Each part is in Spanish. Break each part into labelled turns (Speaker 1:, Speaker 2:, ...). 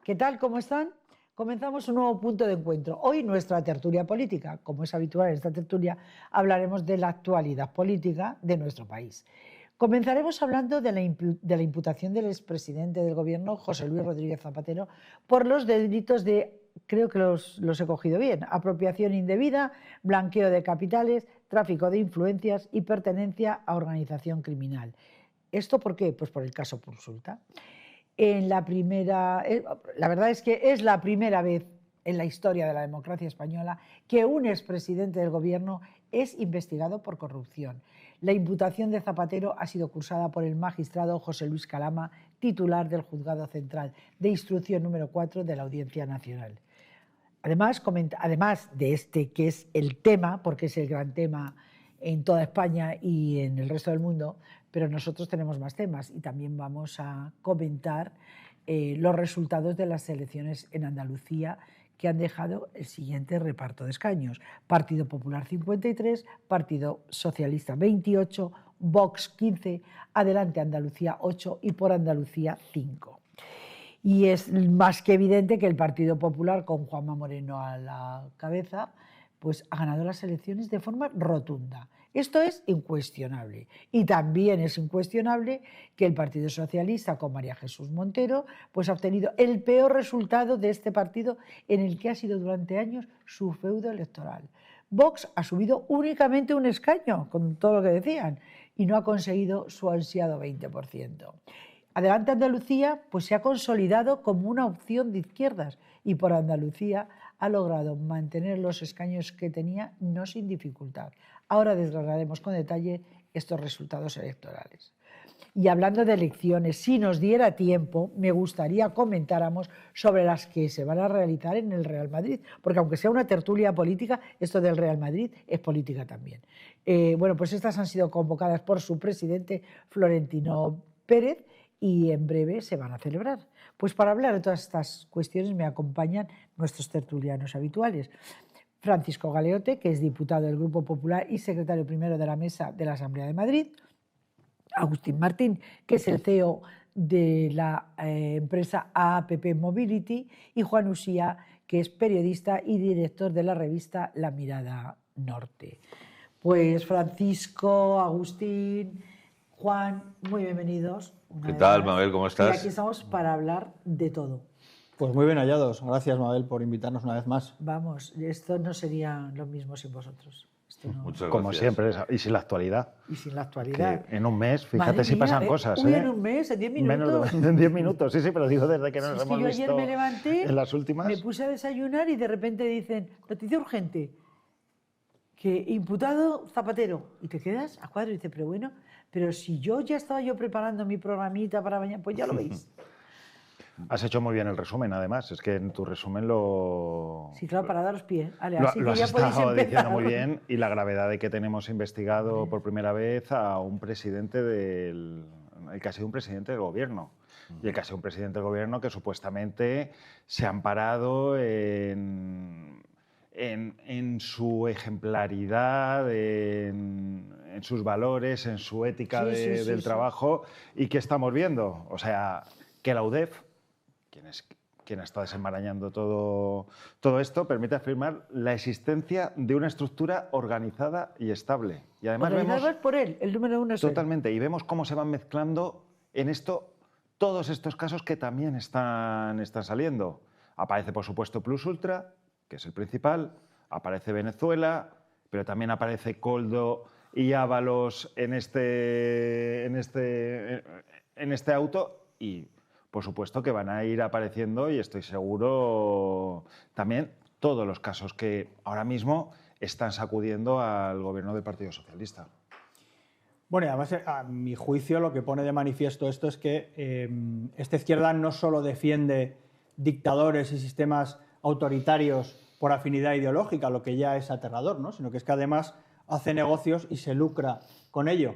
Speaker 1: ¿qué tal? ¿Cómo están? Comenzamos un nuevo punto de encuentro. Hoy nuestra tertulia política. Como es habitual en esta tertulia, hablaremos de la actualidad política de nuestro país. Comenzaremos hablando de la imputación del expresidente del Gobierno, José Luis Rodríguez Zapatero, por los delitos de, creo que los he cogido bien, apropiación indebida, blanqueo de capitales, tráfico de influencias y pertenencia a organización criminal. ¿Esto por qué? Pues por el caso Pursulta. La verdad es que es la primera vez en la historia de la democracia española que un expresidente del Gobierno es investigado por corrupción. La imputación de Zapatero ha sido cursada por el magistrado José Luis Calama, titular del Juzgado Central de Instrucción número 4 de la Audiencia Nacional. Además de este que es el tema, porque es el gran tema en toda España y en el resto del mundo, pero nosotros tenemos más temas y también vamos a comentar los resultados de las elecciones en Andalucía, que han dejado el siguiente reparto de escaños: Partido Popular 53, Partido Socialista 28, Vox 15, Adelante Andalucía 8 y Por Andalucía 5. Y es más que evidente que el Partido Popular, con Juanma Moreno a la cabeza, pues ha ganado las elecciones de forma rotunda. Esto es incuestionable. Y también es incuestionable que el Partido Socialista, con María Jesús Montero, pues ha obtenido el peor resultado de este partido, en el que ha sido durante años su feudo electoral. Vox ha subido únicamente un escaño, con todo lo que decían, y no ha conseguido su ansiado 20%. Adelante Andalucía pues se ha consolidado como una opción de izquierdas y Por Andalucía ha logrado mantener los escaños que tenía, no sin dificultad. Ahora desgranaremos con detalle estos resultados electorales. Y hablando de elecciones, si nos diera tiempo, me gustaría comentáramos sobre las que se van a realizar en el Real Madrid, porque aunque sea una tertulia política, esto del Real Madrid es política también. Bueno, pues estas han sido convocadas por su presidente Florentino Pérez, y en breve se van a celebrar. Pues para hablar de todas estas cuestiones me acompañan nuestros tertulianos habituales. Francisco Galeote, que es diputado del Grupo Popular y secretario primero de la Mesa de la Asamblea de Madrid. Agustín Martín, que es el CEO de la empresa APP Mobility. Y Juan Usía, que es periodista y director de la revista La Mirada Norte. Pues Francisco, Agustín, Juan, muy bienvenidos.
Speaker 2: ¿Qué tal, Mabel? ¿Cómo estás?
Speaker 1: Y aquí estamos para hablar de todo.
Speaker 3: Pues muy bien hallados. Gracias, Mabel, por invitarnos una vez más.
Speaker 1: Vamos, esto no sería lo mismo sin vosotros. Esto no...
Speaker 2: Muchas
Speaker 4: Como
Speaker 2: gracias.
Speaker 4: siempre, y sin la actualidad.
Speaker 1: Y sin la actualidad.
Speaker 4: Que en un mes, fíjate
Speaker 1: Madre
Speaker 4: si
Speaker 1: mía,
Speaker 4: pasan cosas.
Speaker 1: Uy, en un mes, en 10 minutos.
Speaker 4: Menos en 10 minutos, sí, pero digo desde que nos
Speaker 1: Es que
Speaker 4: hemos
Speaker 1: yo
Speaker 4: visto
Speaker 1: ayer me levanté,
Speaker 4: en las últimas.
Speaker 1: me puse a desayunar y de repente dicen, noticia urgente, que imputado Zapatero. Y te quedas a cuadro y dices, pero bueno, pero si ya estaba preparando mi programita para mañana, pues ya lo veis.
Speaker 4: Has hecho muy bien el resumen, además. Es que en tu resumen lo...
Speaker 1: Sí, claro, para daros pie. Vale,
Speaker 4: lo
Speaker 1: así
Speaker 4: lo
Speaker 1: que
Speaker 4: has
Speaker 1: ya podéis
Speaker 4: estado
Speaker 1: empezar.
Speaker 4: diciendo muy bien, y la gravedad de que tenemos investigado por primera vez a un presidente el que ha sido un presidente del gobierno. Y el que ha sido un presidente del gobierno que supuestamente se ha amparado en su ejemplaridad, en sus valores, en su ética del trabajo. ¿Y qué estamos viendo? O sea, que la UDEF, quien está desenmarañando todo esto, permite afirmar la existencia de una estructura organizada y estable. Y además
Speaker 1: vemos por él, el número uno es
Speaker 4: totalmente, y vemos cómo se van mezclando en esto todos estos casos que también están saliendo. Aparece, por supuesto, Plus Ultra, que es el principal, aparece Venezuela, pero también aparece Coldo y Ábalos en este auto, y por supuesto que van a ir apareciendo, y estoy seguro, también todos los casos que ahora mismo están sacudiendo al gobierno del Partido Socialista.
Speaker 3: Bueno, y además, a mi juicio, lo que pone de manifiesto esto es que esta izquierda no solo defiende dictadores y sistemas autoritarios por afinidad ideológica, lo que ya es aterrador, ¿no? Sino que es que además hace negocios y se lucra con ello.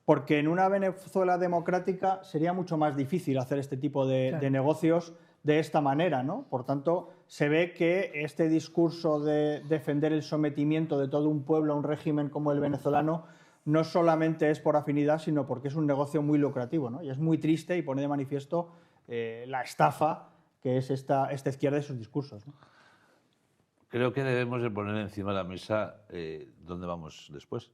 Speaker 3: Porque en una Venezuela democrática sería mucho más difícil hacer este tipo de negocios de esta manera, ¿no? Por tanto, se ve que este discurso de defender el sometimiento de todo un pueblo a un régimen como el venezolano no solamente es por afinidad, sino porque es un negocio muy lucrativo, ¿no? Y es muy triste y pone de manifiesto la estafa que es esta izquierda y sus discursos, ¿no?
Speaker 2: Creo que debemos de poner encima de la mesa dónde vamos después.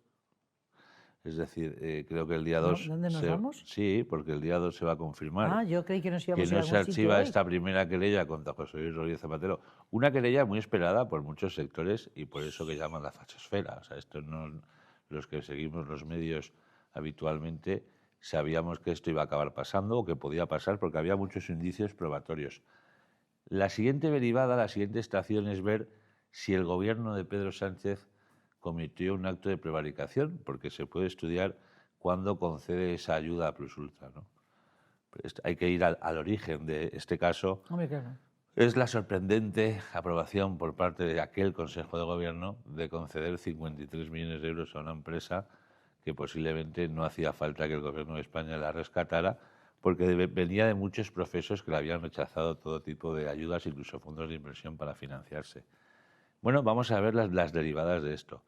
Speaker 2: Es decir, creo que el día 2...
Speaker 1: ¿Dónde nos vamos?
Speaker 2: Sí, porque el día 2 se va a confirmar.
Speaker 1: Ah, yo creí que nos íbamos
Speaker 2: que
Speaker 1: a ir a
Speaker 2: no se
Speaker 1: algún sitio
Speaker 2: archiva
Speaker 1: hoy.
Speaker 2: esta primera querella contra José Luis Rodríguez Zapatero. Una querella muy esperada por muchos sectores y por eso que llaman la fachosfera. O sea, esto no, los que seguimos los medios habitualmente sabíamos que esto iba a acabar pasando o que podía pasar porque había muchos indicios probatorios. La siguiente derivada, la siguiente estación es ver si el gobierno de Pedro Sánchez cometió un acto de prevaricación, porque se puede estudiar cuándo concede esa ayuda a plus ultra, ¿no? Hay que ir al origen de este caso.
Speaker 1: Hombre, claro.
Speaker 2: Es la sorprendente aprobación por parte de aquel Consejo de Gobierno de conceder 53 millones de euros a una empresa que posiblemente no hacía falta que el Gobierno de España la rescatara, porque venía de muchos profesos que le habían rechazado todo tipo de ayudas, incluso fondos de inversión para financiarse. Bueno, vamos a ver las derivadas de esto.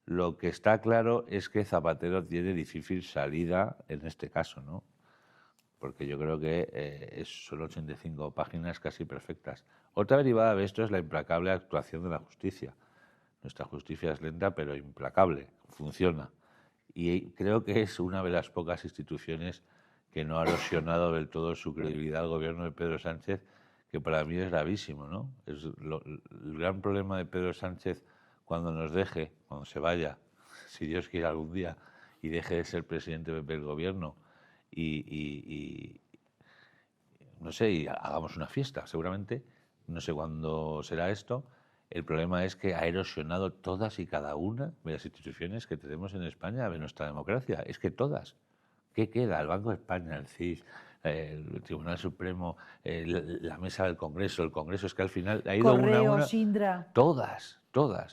Speaker 2: Lo que está claro es que Zapatero tiene difícil salida en este caso, ¿no? Porque yo creo que son 85 páginas casi perfectas. Otra derivada de esto es la implacable actuación de la justicia. Nuestra justicia es lenta, pero implacable, funciona. Y creo que es una de las pocas instituciones que no ha erosionado del todo su credibilidad al gobierno de Pedro Sánchez, que para mí es gravísimo, ¿no? El gran problema de Pedro Sánchez cuando nos deje, cuando se vaya, si Dios quiere algún día, y deje de ser presidente del gobierno y no sé, y hagamos una fiesta, seguramente, no sé cuándo será esto. El problema es que ha erosionado todas y cada una de las instituciones que tenemos en España, de nuestra democracia. Es que todas. ¿Qué queda? El Banco de España, el CIS, el Tribunal Supremo, la Mesa del Congreso, el Congreso. Es que al final ha ido
Speaker 1: Correos,
Speaker 2: una a una.
Speaker 1: Indra.
Speaker 2: Todas.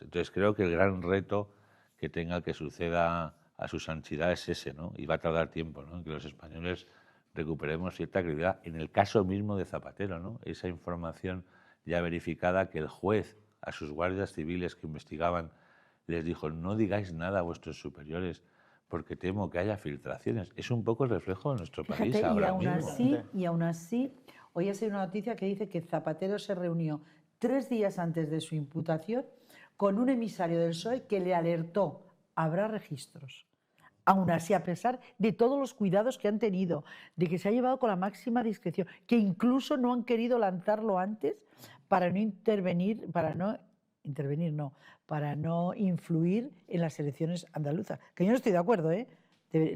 Speaker 2: Entonces creo que el gran reto que tenga que suceda a su santidad es ese, ¿no? Y va a tardar tiempo, ¿no? Que los españoles recuperemos cierta credibilidad. En el caso mismo de Zapatero, ¿no? Esa información ya verificada que el juez a sus guardias civiles que investigaban les dijo: no digáis nada a vuestros superiores porque temo que haya filtraciones. Es un poco el reflejo de nuestro país.
Speaker 1: Fíjate,
Speaker 2: ahora mismo.
Speaker 1: y aún así, hoy ha sido una noticia que dice que Zapatero se reunió 3 días antes de su imputación con un emisario del PSOE que le alertó: habrá registros. Aún así, a pesar de todos los cuidados que han tenido, de que se ha llevado con la máxima discreción, que incluso no han querido lanzarlo antes para no influir en las elecciones andaluzas. Que yo no estoy de acuerdo, ¿eh?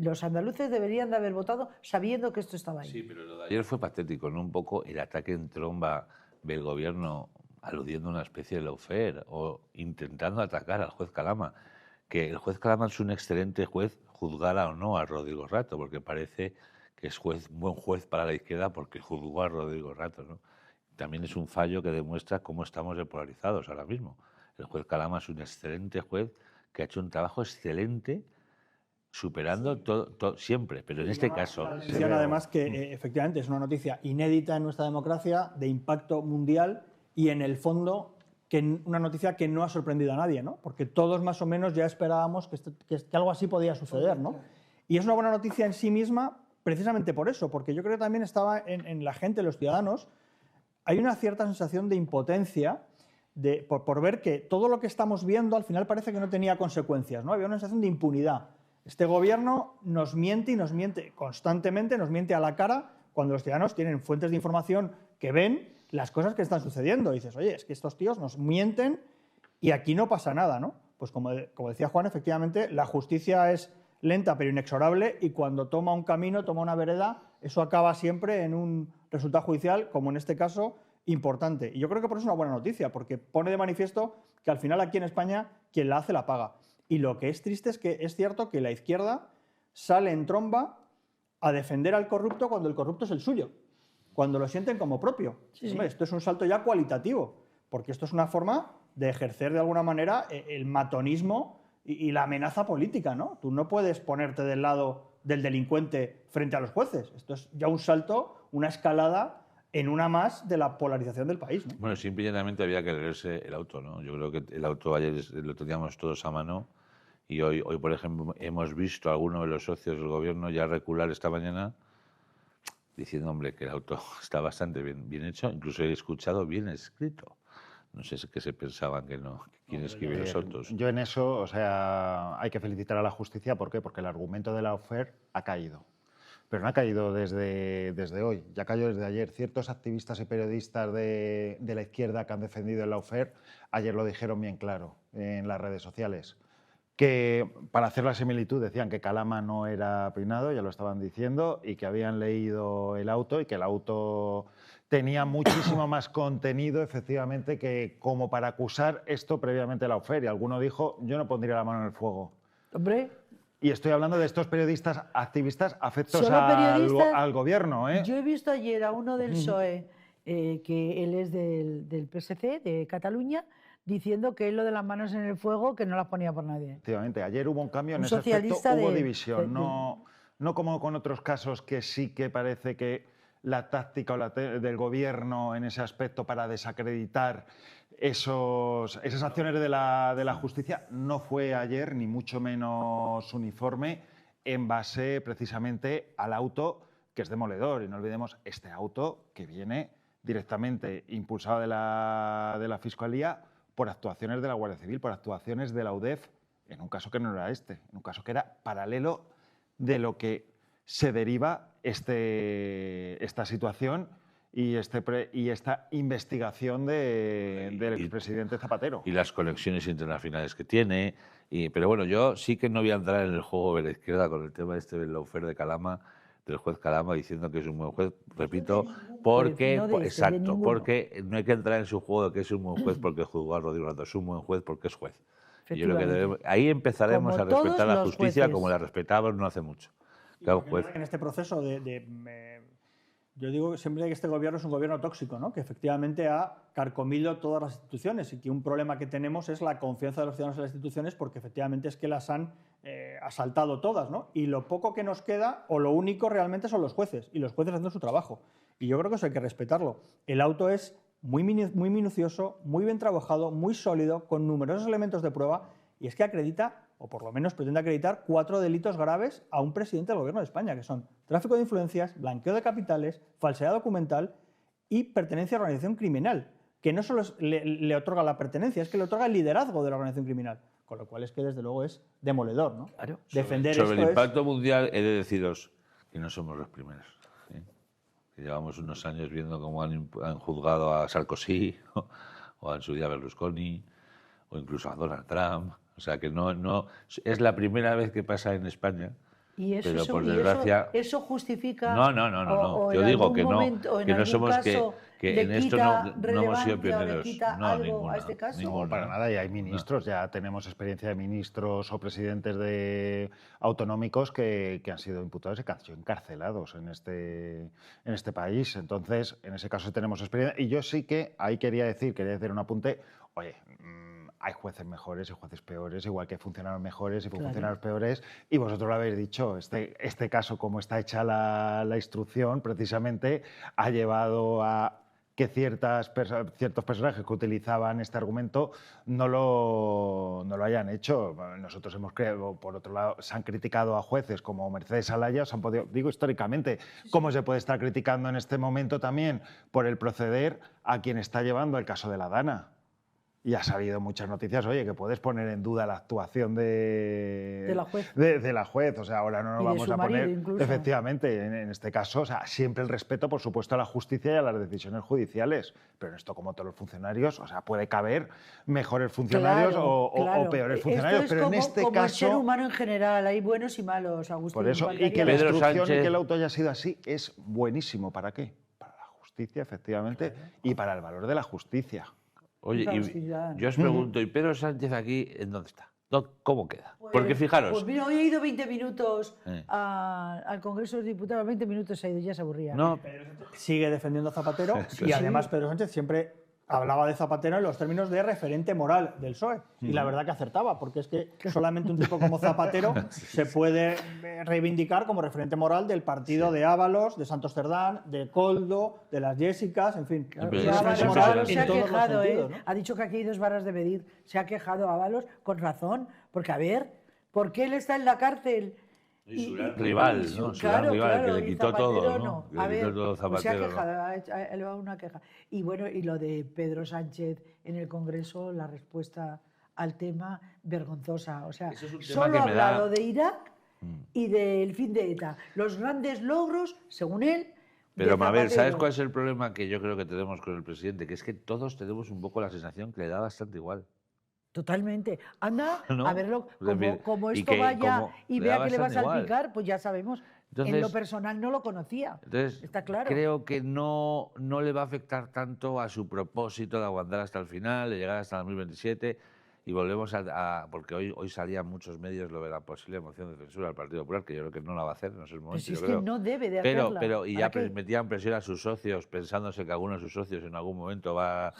Speaker 1: Los andaluces deberían de haber votado sabiendo que esto estaba ahí.
Speaker 2: Sí, pero lo de ayer fue patético, ¿no? Un poco el ataque en tromba del gobierno aludiendo a una especie de lawfare o intentando atacar al juez Calama. Que el juez Calama es un excelente juez, juzgara o no a Rodrigo Rato, porque parece que es buen juez para la izquierda porque juzgó a Rodrigo Rato, ¿no? También es un fallo que demuestra cómo estamos depolarizados ahora mismo. El juez Calama es un excelente juez que ha hecho un trabajo excelente superando todo siempre, pero en este caso...
Speaker 3: Menciona además que efectivamente es una noticia inédita en nuestra democracia, de impacto mundial y en el fondo que una noticia que no ha sorprendido a nadie, ¿no? Porque todos más o menos ya esperábamos que algo así podía suceder, ¿no? Y es una buena noticia en sí misma precisamente por eso, porque yo creo que también estaba en la gente, los ciudadanos, hay una cierta sensación de impotencia por ver que todo lo que estamos viendo al final parece que no tenía consecuencias, ¿no? Había una sensación de impunidad. Este gobierno nos miente y nos miente constantemente, nos miente a la cara cuando los ciudadanos tienen fuentes de información que ven las cosas que están sucediendo. Y dices, oye, es que estos tíos nos mienten y aquí no pasa nada, ¿no? Pues como decía Juan, efectivamente, la justicia es lenta pero inexorable y cuando toma un camino, toma una vereda, eso acaba siempre en un resultado judicial, como en este caso, importante. Y yo creo que por eso es una buena noticia, porque pone de manifiesto que al final aquí en España quien la hace la paga. Y lo que es triste es que es cierto que la izquierda sale en tromba a defender al corrupto cuando el corrupto es el suyo, cuando lo sienten como propio. Sí, hombre, esto es un salto ya cualitativo, porque esto es una forma de ejercer de alguna manera el matonismo y la amenaza política, ¿no? Tú no puedes ponerte del lado del delincuente frente a los jueces. Esto es ya un salto, una escalada en una más de la polarización del país, ¿no?
Speaker 2: Bueno, simple y llanamente había que leerse el auto, ¿no? Yo creo que el auto ayer lo teníamos todos a mano y hoy, por ejemplo, hemos visto a alguno de los socios del gobierno ya recular esta mañana diciendo, hombre, que el auto está bastante bien hecho, incluso he escuchado bien escrito. No sé qué se pensaban que no, quién escribe los autos.
Speaker 4: Yo en eso, o sea, hay que felicitar a la justicia. ¿Por qué? Porque el argumento de la Lawfare ha caído. Pero no ha caído desde hoy, ya cayó desde ayer. Ciertos activistas y periodistas de la izquierda que han defendido el Lawfare ayer lo dijeron bien claro en las redes sociales. Que para hacer la similitud decían que Calama no era peinado, ya lo estaban diciendo, y que habían leído el auto y que el auto tenía muchísimo más contenido, efectivamente, que como para acusar esto previamente a la Lawfare. Y alguno dijo, yo no pondría la mano en el fuego.
Speaker 1: Hombre.
Speaker 4: Y estoy hablando de estos periodistas activistas afectos al gobierno.
Speaker 1: Yo he visto ayer a uno del PSOE, que él es del PSC, de Cataluña, diciendo que él lo de las manos en el fuego, que no las ponía por nadie.
Speaker 4: Efectivamente, ayer hubo un cambio en ese aspecto, hubo división. No como con otros casos que sí que parece que la táctica del gobierno en ese aspecto para desacreditar esas acciones de la justicia no fue ayer ni mucho menos uniforme en base precisamente al auto que es demoledor. Y no olvidemos este auto que viene directamente impulsado de la Fiscalía por actuaciones de la Guardia Civil, por actuaciones de la UDEF, en un caso que no era en un caso que era paralelo de lo que se deriva esta situación y esta investigación del expresidente Zapatero.
Speaker 2: Y las conexiones internacionales que tiene. Pero bueno, yo sí que no voy a entrar en el juego de la izquierda con el tema del Lawfare de Calama, del juez Calama, diciendo que es un buen juez, repito, porque porque no hay que entrar en su juego de que es un buen juez porque juzgó a Rodrigo Rato, es un buen juez porque es juez. Y yo creo que ahí empezaremos a respetar la justicia como la respetábamos no hace mucho.
Speaker 3: Claro, juez. En este proceso yo digo siempre que este gobierno es un gobierno tóxico, ¿no? Que efectivamente ha carcomido todas las instituciones y que un problema que tenemos es la confianza de los ciudadanos en las instituciones porque efectivamente es que las han asaltado todas, ¿no? Y lo poco que nos queda o lo único realmente son los jueces y los jueces haciendo su trabajo. Y yo creo que eso hay que respetarlo. El auto es muy minucioso, muy bien trabajado, muy sólido, con numerosos elementos de prueba y es que acredita, o por lo menos pretende acreditar, 4 delitos graves a un presidente del Gobierno de España, que son tráfico de influencias, blanqueo de capitales, falsedad documental y pertenencia a organización criminal, que no solo le otorga la pertenencia, es que le otorga el liderazgo de la organización criminal, con lo cual es que desde luego es demoledor, ¿no?
Speaker 1: Claro.
Speaker 2: Sobre el impacto mundial he de deciros que no somos los primeros. ¿Sí? Que llevamos unos años viendo cómo han juzgado a Sarkozy o a su día Berlusconi o incluso a Donald Trump. O sea que no es la primera vez que pasa en España.
Speaker 1: Y eso,
Speaker 2: pero por desgracia
Speaker 1: eso justifica.
Speaker 2: No. Yo digo que no somos que en esto no hemos sido pioneros.
Speaker 1: No, ninguno. A este caso.
Speaker 4: No, para nada. Y hay ministros, ya tenemos experiencia de ministros o presidentes de autonómicos que han sido imputados y que han sido encarcelados en este país. Entonces, en ese caso tenemos experiencia. Y yo sí que ahí quería hacer un apunte. Oye, hay jueces mejores y jueces peores, igual que hay funcionarios mejores y funcionarios peores, y vosotros lo habéis dicho, este caso, como está hecha la instrucción, precisamente ha llevado a que ciertos personajes que utilizaban este argumento no lo hayan hecho. Nosotros hemos creado, por otro lado, se han criticado a jueces como Mercedes Alaya, digo históricamente, cómo se puede estar criticando en este momento también por el proceder a quien está llevando el caso de la Dana. Y ha salido muchas noticias, oye, que puedes poner en duda la actuación de la juez. O sea, ahora no nos vamos a poner... Incluso. Efectivamente, en este caso, o sea, siempre el respeto, por supuesto, a la justicia y a las decisiones judiciales. Pero en esto, como todos los funcionarios, o sea, puede caber mejores funcionarios o peores funcionarios.
Speaker 1: Esto es
Speaker 4: pero
Speaker 1: como,
Speaker 4: en este
Speaker 1: como
Speaker 4: caso...
Speaker 1: el ser humano en general, hay buenos y malos, Agustín.
Speaker 4: Por eso, y que la instrucción y que el auto haya sido así es buenísimo. ¿Para qué? Para la justicia, efectivamente, y para el valor de la justicia.
Speaker 2: Oye, y yo os pregunto, ¿y Pedro Sánchez aquí en dónde está? ¿Cómo queda? Porque fijaros...
Speaker 1: Pues mira, hoy he ido 20 minutos al Congreso de los Diputados, 20 minutos ha ido, ya se aburría.
Speaker 3: No, sigue defendiendo a Zapatero y además Pedro Sánchez siempre hablaba de Zapatero en los términos de referente moral del PSOE. Y la verdad que acertaba, porque es que solamente un tipo como Zapatero se puede reivindicar como referente moral del partido de Ábalos, de Santos Cerdán, de Coldo, de las Jessicas, en fin.
Speaker 1: Ábalos se ha quejado, ¿no? Ha dicho que aquí hay 2 varas de medir. Se ha quejado Ábalos con razón, porque a ver, ¿por qué él está en la cárcel
Speaker 2: Y su gran rival, ¿no? Su gran rival, que le quitó todo, ¿no? Que le quitó todo Zapatero.
Speaker 1: Se ha quejado, ha elevado una queja. Y bueno, y lo de Pedro Sánchez en el Congreso, la respuesta al tema, vergonzosa. O sea, solo ha hablado de Irak y del fin de ETA. Los grandes logros, según él.
Speaker 2: Pero, Mabel, ¿sabes cuál es el problema que yo creo que tenemos con el presidente? Que es que todos tenemos un poco la sensación que le da bastante igual.
Speaker 1: Totalmente. Anda, ¿no? A verlo, como esto
Speaker 2: vaya
Speaker 1: y vea que le va a salpicar, pues ya sabemos. Entonces, en lo personal no lo conocía,
Speaker 2: entonces,
Speaker 1: está claro.
Speaker 2: Creo que no le va a afectar tanto a su propósito de aguantar hasta el final, de llegar hasta el 2027, y volvemos porque hoy salían muchos medios lo de la posible moción de censura al Partido Popular, que yo creo que no la va a hacer, no es el momento.
Speaker 1: Pues es que no debe de hacerla.
Speaker 2: Y ya metían presión a sus socios, pensándose que alguno de sus socios en algún momento va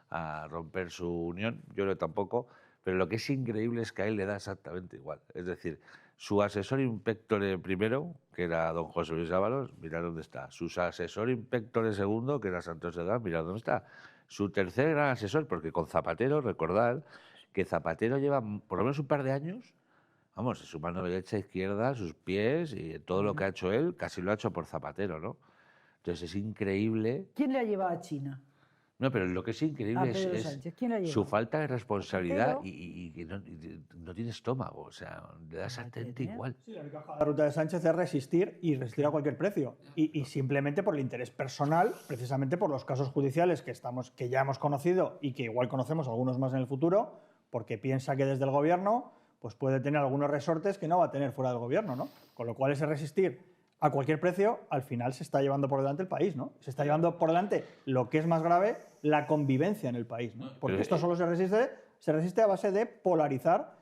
Speaker 2: a romper su unión. Yo creo que tampoco. Pero lo que es increíble es que a él le da exactamente igual. Es decir, su asesor inspectore primero, que era don José Luis Ábalos, mirad dónde está. Su asesor inspectore segundo, que era Santos Cerdán, mirad dónde está. Su tercer gran asesor, porque con Zapatero, recordad que Zapatero lleva por lo menos un par de años, vamos, su mano derecha, izquierda, sus pies y todo lo que ha hecho él, casi lo ha hecho por Zapatero, ¿no? Entonces es increíble.
Speaker 1: ¿Quién le ha llevado a China?
Speaker 2: No, pero lo que es increíble es su falta de responsabilidad y que no tiene estómago, o sea, le da exactamente igual.
Speaker 3: Sí, la única ruta de Sánchez es resistir y resistir a cualquier precio. Y simplemente por el interés personal, precisamente por los casos judiciales que ya hemos conocido y que igual conocemos algunos más en el futuro, porque piensa que desde el gobierno pues puede tener algunos resortes que no va a tener fuera del gobierno, ¿no? Con lo cual ese resistir a cualquier precio, al final se está llevando por delante el país, ¿no? Se está llevando por delante, lo que es más grave, la convivencia en el país, ¿no? Porque esto solo se resiste a base de polarizar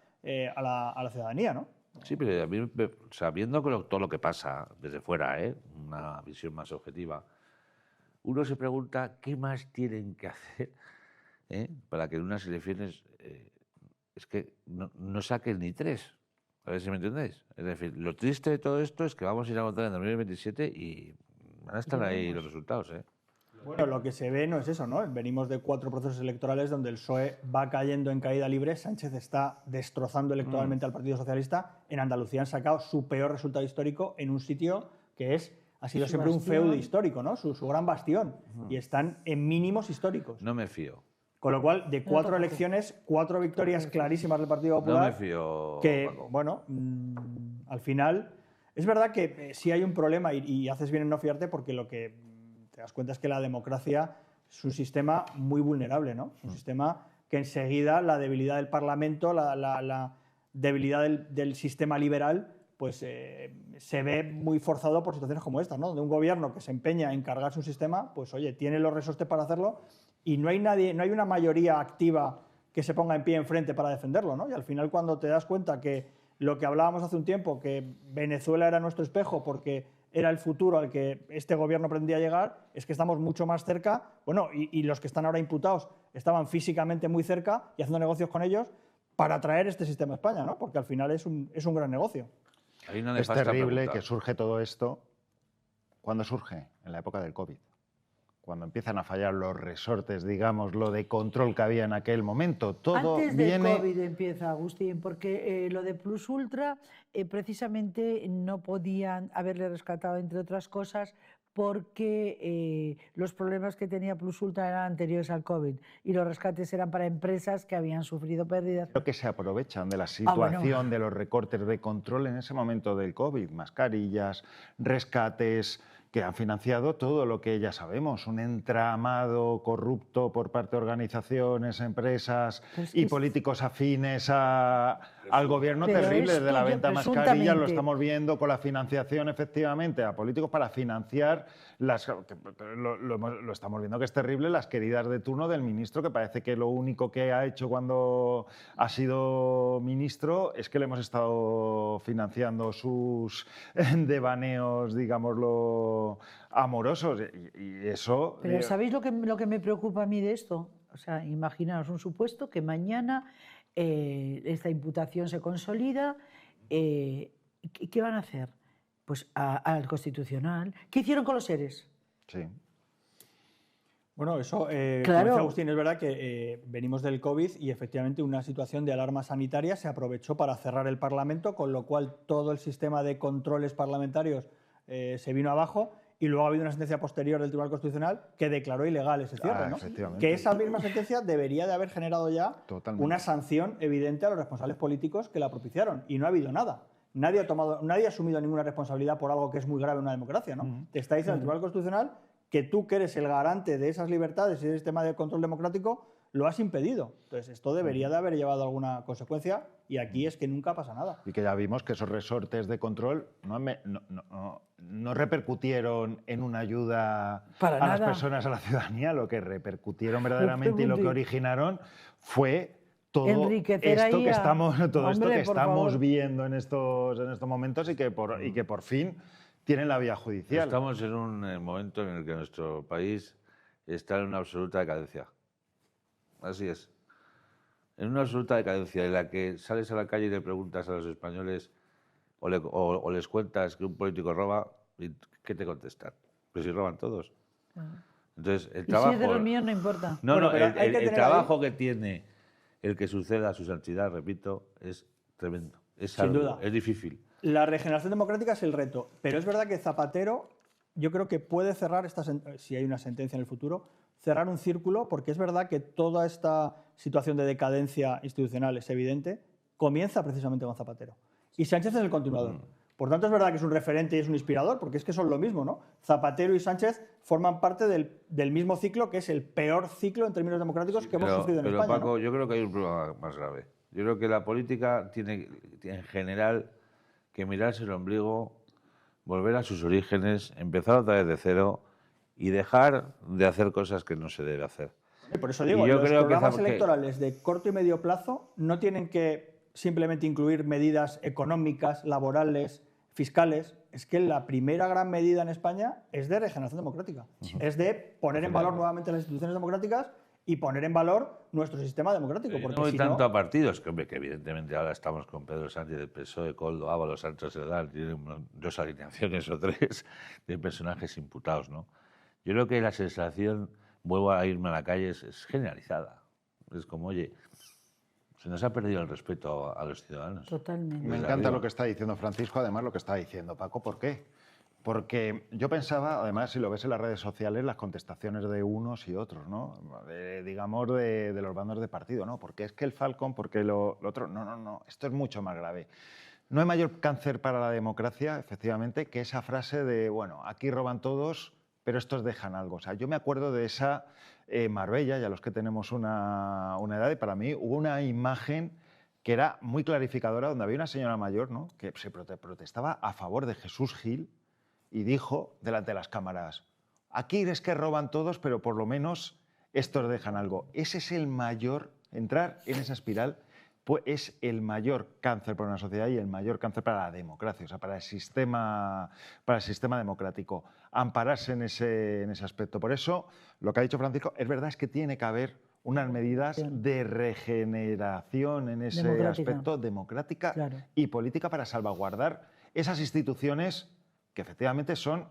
Speaker 3: a la ciudadanía, ¿no?
Speaker 2: Sí, pero a mí, sabiendo todo lo que pasa desde fuera, una visión más objetiva, uno se pregunta qué más tienen que hacer para que en unas elecciones es que no saquen ni 3. A ver si me entendéis. Es decir, lo triste de todo esto es que vamos a ir a votar en 2027 y van a estar ahí los resultados, ¿eh?
Speaker 3: Bueno, lo que se ve no es eso, ¿no? Venimos de 4 procesos electorales donde el PSOE va cayendo en caída libre. Sánchez está destrozando electoralmente al Partido Socialista. En Andalucía han sacado su peor resultado histórico en un sitio que ha sido siempre un feudo histórico, ¿no? Su gran bastión. Y están en mínimos históricos.
Speaker 2: No me fío.
Speaker 3: Con lo cual, de 4 elecciones, 4 victorias clarísimas del Partido Popular.
Speaker 2: No me fío.
Speaker 3: Que, bueno, al final, es verdad que sí hay un problema y haces bien en no fiarte porque lo que te das cuenta es que la democracia es un sistema muy vulnerable, ¿no? Es un sistema que enseguida la debilidad del Parlamento, la debilidad del sistema liberal, pues se ve muy forzado por situaciones como esta, ¿no? De un gobierno que se empeña en cargarse un sistema, pues oye, tiene los resortes para hacerlo. Y no hay una mayoría activa que se ponga en pie enfrente para defenderlo, ¿no? Y al final, cuando te das cuenta que lo que hablábamos hace un tiempo, que Venezuela era nuestro espejo porque era el futuro al que este gobierno pretendía llegar, es que estamos mucho más cerca, bueno, y los que están ahora imputados estaban físicamente muy cerca y haciendo negocios con ellos para traer este sistema a España, ¿no? Porque al final es un gran negocio.
Speaker 4: Es terrible que surge todo esto. ¿Cuándo surge? En la época del COVID. Cuando empiezan a fallar los resortes, digamos, lo de control que había en aquel momento. Todo
Speaker 1: Antes
Speaker 4: viene...
Speaker 1: del COVID empieza, Agustín, porque lo de Plus Ultra precisamente no podían haberle rescatado, entre otras cosas, porque los problemas que tenía Plus Ultra eran anteriores al COVID y los rescates eran para empresas que habían sufrido pérdidas.
Speaker 4: Creo que se aprovechan de la situación de los recortes de control en ese momento del COVID, mascarillas, rescates, que han financiado todo lo que ya sabemos, un entramado corrupto por parte de organizaciones, empresas y políticos afines al gobierno terrible. Desde la venta de mascarillas lo estamos viendo con la financiación, efectivamente, a políticos para financiar lo estamos viendo que es terrible, las queridas de turno del ministro, que parece que lo único que ha hecho cuando ha sido ministro es que le hemos estado financiando sus devaneos, digámoslo, amorosos, y eso...
Speaker 1: Pero ¿sabéis lo que me preocupa a mí de esto? O sea, imaginaos un supuesto que mañana esta imputación se consolida, ¿qué van a hacer? Pues al Constitucional. ¿Qué hicieron con los seres?
Speaker 4: Sí.
Speaker 3: Bueno, eso, como
Speaker 1: Claro.
Speaker 3: dice Agustín, es verdad que venimos del COVID y efectivamente una situación de alarma sanitaria se aprovechó para cerrar el Parlamento, con lo cual todo el sistema de controles parlamentarios se vino abajo y luego ha habido una sentencia posterior del Tribunal Constitucional que declaró ilegal ese cierre, ¿no?
Speaker 4: Efectivamente.
Speaker 3: Que esa misma sentencia debería de haber generado ya
Speaker 4: Totalmente.
Speaker 3: una sanción evidente a los responsables políticos que la propiciaron y no ha habido nada. Nadie ha asumido ninguna responsabilidad por algo que es muy grave en una democracia, ¿no? Te está diciendo el Tribunal Constitucional que tú, que eres el garante de esas libertades y del sistema de control democrático, lo has impedido. Entonces, esto debería de haber llevado alguna consecuencia y aquí es que nunca pasa nada.
Speaker 4: Y que ya vimos que esos resortes de control no repercutieron en una ayuda
Speaker 1: Para
Speaker 4: a las
Speaker 1: nada.
Speaker 4: personas, a la ciudadanía. Lo que repercutieron verdaderamente y lo que originaron fue todo
Speaker 1: Enriquecer
Speaker 4: esto
Speaker 1: ahí
Speaker 4: que
Speaker 1: a-
Speaker 4: estamos, todo esto
Speaker 1: Hombre,
Speaker 4: que
Speaker 1: por
Speaker 4: estamos
Speaker 1: favor.
Speaker 4: viendo en estos momentos y que por fin tienen la vía judicial.
Speaker 2: Estamos en un momento en el que nuestro país está en una absoluta decadencia. Así es. En una absoluta decadencia en la que sales a la calle y le preguntas a los españoles o les cuentas que un político roba y ¿qué te contestan? Pues si roban todos. Entonces, el
Speaker 1: Y si
Speaker 2: trabajo...
Speaker 1: es de los míos, no importa.
Speaker 2: No,
Speaker 3: Bueno,
Speaker 2: no,
Speaker 3: pero
Speaker 2: el,
Speaker 3: hay que
Speaker 2: el
Speaker 3: tener
Speaker 2: trabajo que tiene el que suceda a su santidad, repito, es tremendo. Es
Speaker 3: Sin
Speaker 2: arduo,
Speaker 3: duda.
Speaker 2: es difícil.
Speaker 3: La regeneración democrática es el reto, pero es verdad que Zapatero, yo creo que puede cerrar, si hay una sentencia en el futuro, cerrar un círculo, porque es verdad que toda esta situación de decadencia institucional es evidente, comienza precisamente con Zapatero. Y Sánchez es el continuador. Por tanto, es verdad que es un referente y es un inspirador, porque es que son lo mismo, ¿no? Zapatero y Sánchez forman parte del mismo ciclo, que es el peor ciclo en términos democráticos que hemos sufrido en
Speaker 2: Pero
Speaker 3: España,
Speaker 2: Paco,
Speaker 3: ¿no?
Speaker 2: yo creo que hay un problema más grave. Yo creo que la política tiene en general que mirarse el ombligo, volver a sus orígenes, empezar otra vez de cero y dejar de hacer cosas que no se debe hacer.
Speaker 3: Y por eso digo,
Speaker 2: Y yo
Speaker 3: los
Speaker 2: creo que
Speaker 3: programas
Speaker 2: Zap- que-
Speaker 3: electorales de corto y medio plazo no tienen que simplemente incluir medidas económicas, laborales, fiscales. Es que la primera gran medida en España es de regeneración democrática. Es de poner en valor nuevamente las instituciones democráticas y poner en valor nuestro sistema democrático.
Speaker 2: Yo
Speaker 3: Porque
Speaker 2: no voy
Speaker 3: si
Speaker 2: tanto
Speaker 3: no,
Speaker 2: a partidos, que, hombre, que evidentemente ahora estamos con Pedro Sánchez del PSOE, Coldo, Ábalos, Sánchez Serdán, tienen dos alineaciones o tres de personajes imputados, ¿no? Yo creo que la sensación, vuelvo a irme a la calle, es generalizada. Es como, oye, se nos ha perdido el respeto a los ciudadanos.
Speaker 1: Totalmente.
Speaker 4: Me encanta lo que está diciendo Francisco, además lo que está diciendo Paco. ¿Por qué? Porque yo pensaba, además, si lo ves en las redes sociales, las contestaciones de unos y otros, ¿no? Digamos, de los bandos de partido, ¿no? Porque es que el Falcon, porque lo otro... No, esto es mucho más grave. No hay mayor cáncer para la democracia, efectivamente, que esa frase de, bueno, aquí roban todos, pero estos dejan algo. O sea, yo me acuerdo de esa Marbella, ya los que tenemos una edad, y para mí hubo una imagen que era muy clarificadora, donde había una señora mayor, ¿no?, que se protestaba a favor de Jesús Gil y dijo delante de las cámaras, aquí es que roban todos, pero por lo menos estos dejan algo. Ese es el mayor, entrar en esa espiral, pues es el mayor cáncer para una sociedad y el mayor cáncer para la democracia, o sea, para el sistema democrático. Ampararse en ese aspecto. Por eso, lo que ha dicho Francisco, es verdad, es que tiene que haber unas medidas de regeneración en ese
Speaker 1: Democrática.
Speaker 4: aspecto, democrática
Speaker 1: Claro.
Speaker 4: y política, para salvaguardar esas instituciones que efectivamente son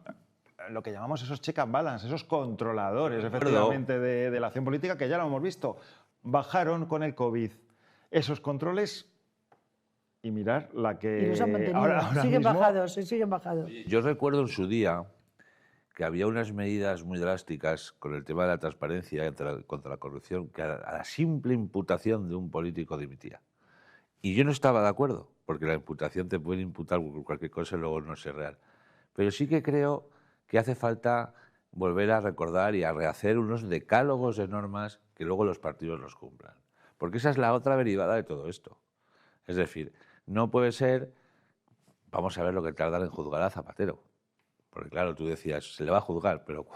Speaker 4: lo que llamamos esos check and balance, esos controladores efectivamente de la acción política, que ya lo hemos visto. Bajaron con el COVID esos controles y mirar la que...
Speaker 1: Y los han mantenido.
Speaker 4: ahora
Speaker 1: Siguen
Speaker 4: mismo-
Speaker 1: bajados, sí, siguen bajados.
Speaker 2: Yo recuerdo en su día que había unas medidas muy drásticas con el tema de la transparencia contra la corrupción, que a la simple imputación de un político dimitía. Y yo no estaba de acuerdo, porque la imputación te puede imputar por cualquier cosa y luego no ser real. Pero sí que creo que hace falta volver a recordar y a rehacer unos decálogos de normas que luego los partidos los cumplan. Porque esa es la otra derivada de todo esto. Es decir, no puede ser, vamos a ver lo que tardan en juzgar a Zapatero. Porque claro, tú decías, se le va a juzgar, pero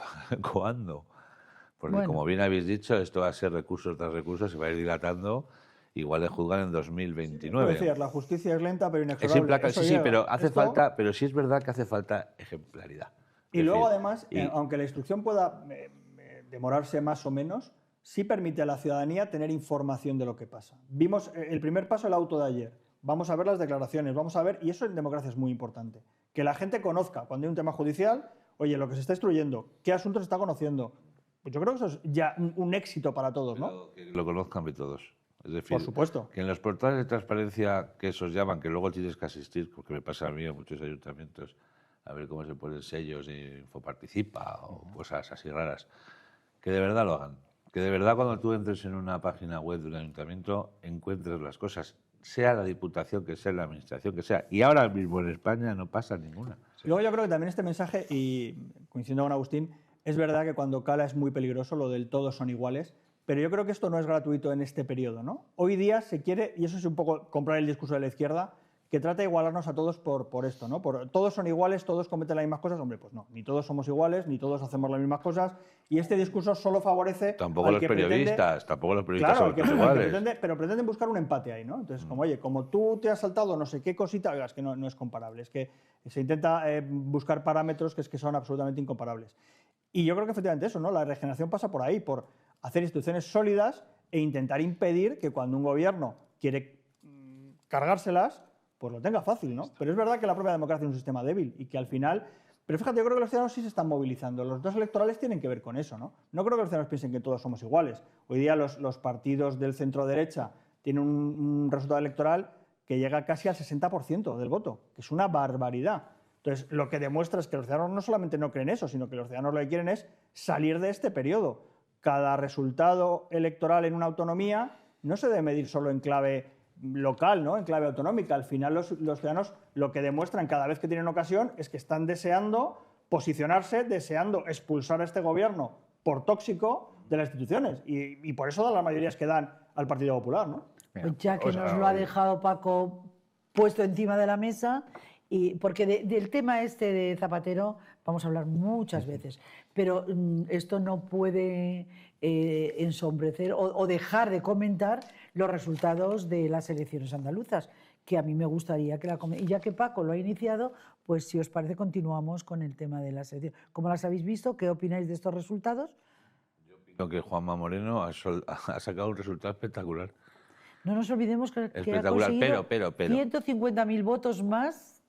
Speaker 2: ¿cuándo? Porque
Speaker 1: Bueno.
Speaker 2: como bien habéis dicho, esto va a ser recurso tras recurso, se va a ir dilatando, igual le juzgan en 2029.
Speaker 3: Tú decías, la justicia es lenta pero
Speaker 2: Es
Speaker 3: inexorable.
Speaker 2: implacable,
Speaker 3: Eso
Speaker 2: sí, sí,
Speaker 3: llega.
Speaker 2: pero hace
Speaker 3: Esto-
Speaker 2: falta, pero sí es verdad que hace falta ejemplaridad.
Speaker 3: Y
Speaker 2: Es
Speaker 3: luego,
Speaker 2: decir,
Speaker 3: además,
Speaker 2: y-
Speaker 3: aunque la instrucción pueda demorarse más o menos, sí permite a la ciudadanía tener información de lo que pasa. Vimos el primer paso, el auto de ayer. Vamos a ver las declaraciones, vamos a ver, y eso en democracia es muy importante, que la gente conozca cuando hay un tema judicial, oye, lo que se está instruyendo, qué asuntos se está conociendo, Pues yo creo que eso es ya un éxito para todos, ¿no?
Speaker 2: Pero que lo conozcan de todos. Es decir,
Speaker 3: Por supuesto.
Speaker 2: que en los portales de transparencia que esos llaman, que luego tienes que asistir, porque me pasa a mí en muchos ayuntamientos, a ver cómo se ponen sellos de Infoparticipa o cosas así raras, que de verdad lo hagan. Que de verdad cuando tú entres en una página web de un ayuntamiento encuentres las cosas, sea la diputación que sea, la administración que sea. Y ahora mismo en España no pasa ninguna.
Speaker 3: Y luego yo creo que también este mensaje, y coincidiendo con Agustín, es verdad que cuando cala es muy peligroso lo del todos son iguales, pero yo creo que esto no es gratuito en este periodo, ¿no? Hoy día se quiere, y eso es un poco comprar el discurso de la izquierda, que trata de igualarnos a todos por esto, ¿no? Todos son iguales, todos cometen las mismas cosas. Hombre, pues no, ni todos somos iguales, ni todos hacemos las mismas cosas, y este discurso solo favorece
Speaker 2: Tampoco
Speaker 3: al
Speaker 2: los
Speaker 3: que
Speaker 2: periodistas, tampoco los periodistas
Speaker 3: claro,
Speaker 2: son todos iguales.
Speaker 3: pero pretenden buscar un empate ahí, ¿no? Entonces, como, oye, como tú te has saltado no sé qué cosita, oiga, es que no es comparable, es que se intenta buscar parámetros que son absolutamente incomparables. Y yo creo que efectivamente eso, ¿no? La regeneración pasa por ahí, por hacer instituciones sólidas e intentar impedir que cuando un gobierno quiere cargárselas, pues lo tenga fácil, ¿no? Pero es verdad que la propia democracia es un sistema débil y que al final... Pero fíjate, yo creo que los ciudadanos sí se están movilizando. Los dos electorales tienen que ver con eso, ¿no? No creo que los ciudadanos piensen que todos somos iguales. Hoy día los partidos del centro-derecha tienen un resultado electoral que llega casi al 60% del voto, que es una barbaridad. Entonces, lo que demuestra es que los ciudadanos no solamente no creen eso, sino que los ciudadanos lo que quieren es salir de este periodo. Cada resultado electoral en una autonomía no se debe medir solo en clave local, ¿no? En clave autonómica. Al final los ciudadanos lo que demuestran cada vez que tienen ocasión es que están deseando posicionarse, deseando expulsar a este gobierno por tóxico de las instituciones. Y por eso dan las mayorías que dan al Partido Popular, ¿no?
Speaker 1: Pues ya que nos lo ha dejado Paco puesto encima de la mesa, y porque del tema este de Zapatero vamos a hablar muchas veces, pero esto no puede ensombrecer o dejar de comentar los resultados de las elecciones andaluzas, que a mí me gustaría que y ya que Paco lo ha iniciado, pues si os parece continuamos con el tema de las elecciones. ¿Cómo las habéis visto? ¿Qué opináis de estos resultados?
Speaker 2: Yo opino que Juanma Moreno ha sacado un resultado espectacular.
Speaker 1: No nos olvidemos que ha conseguido 150.000 votos más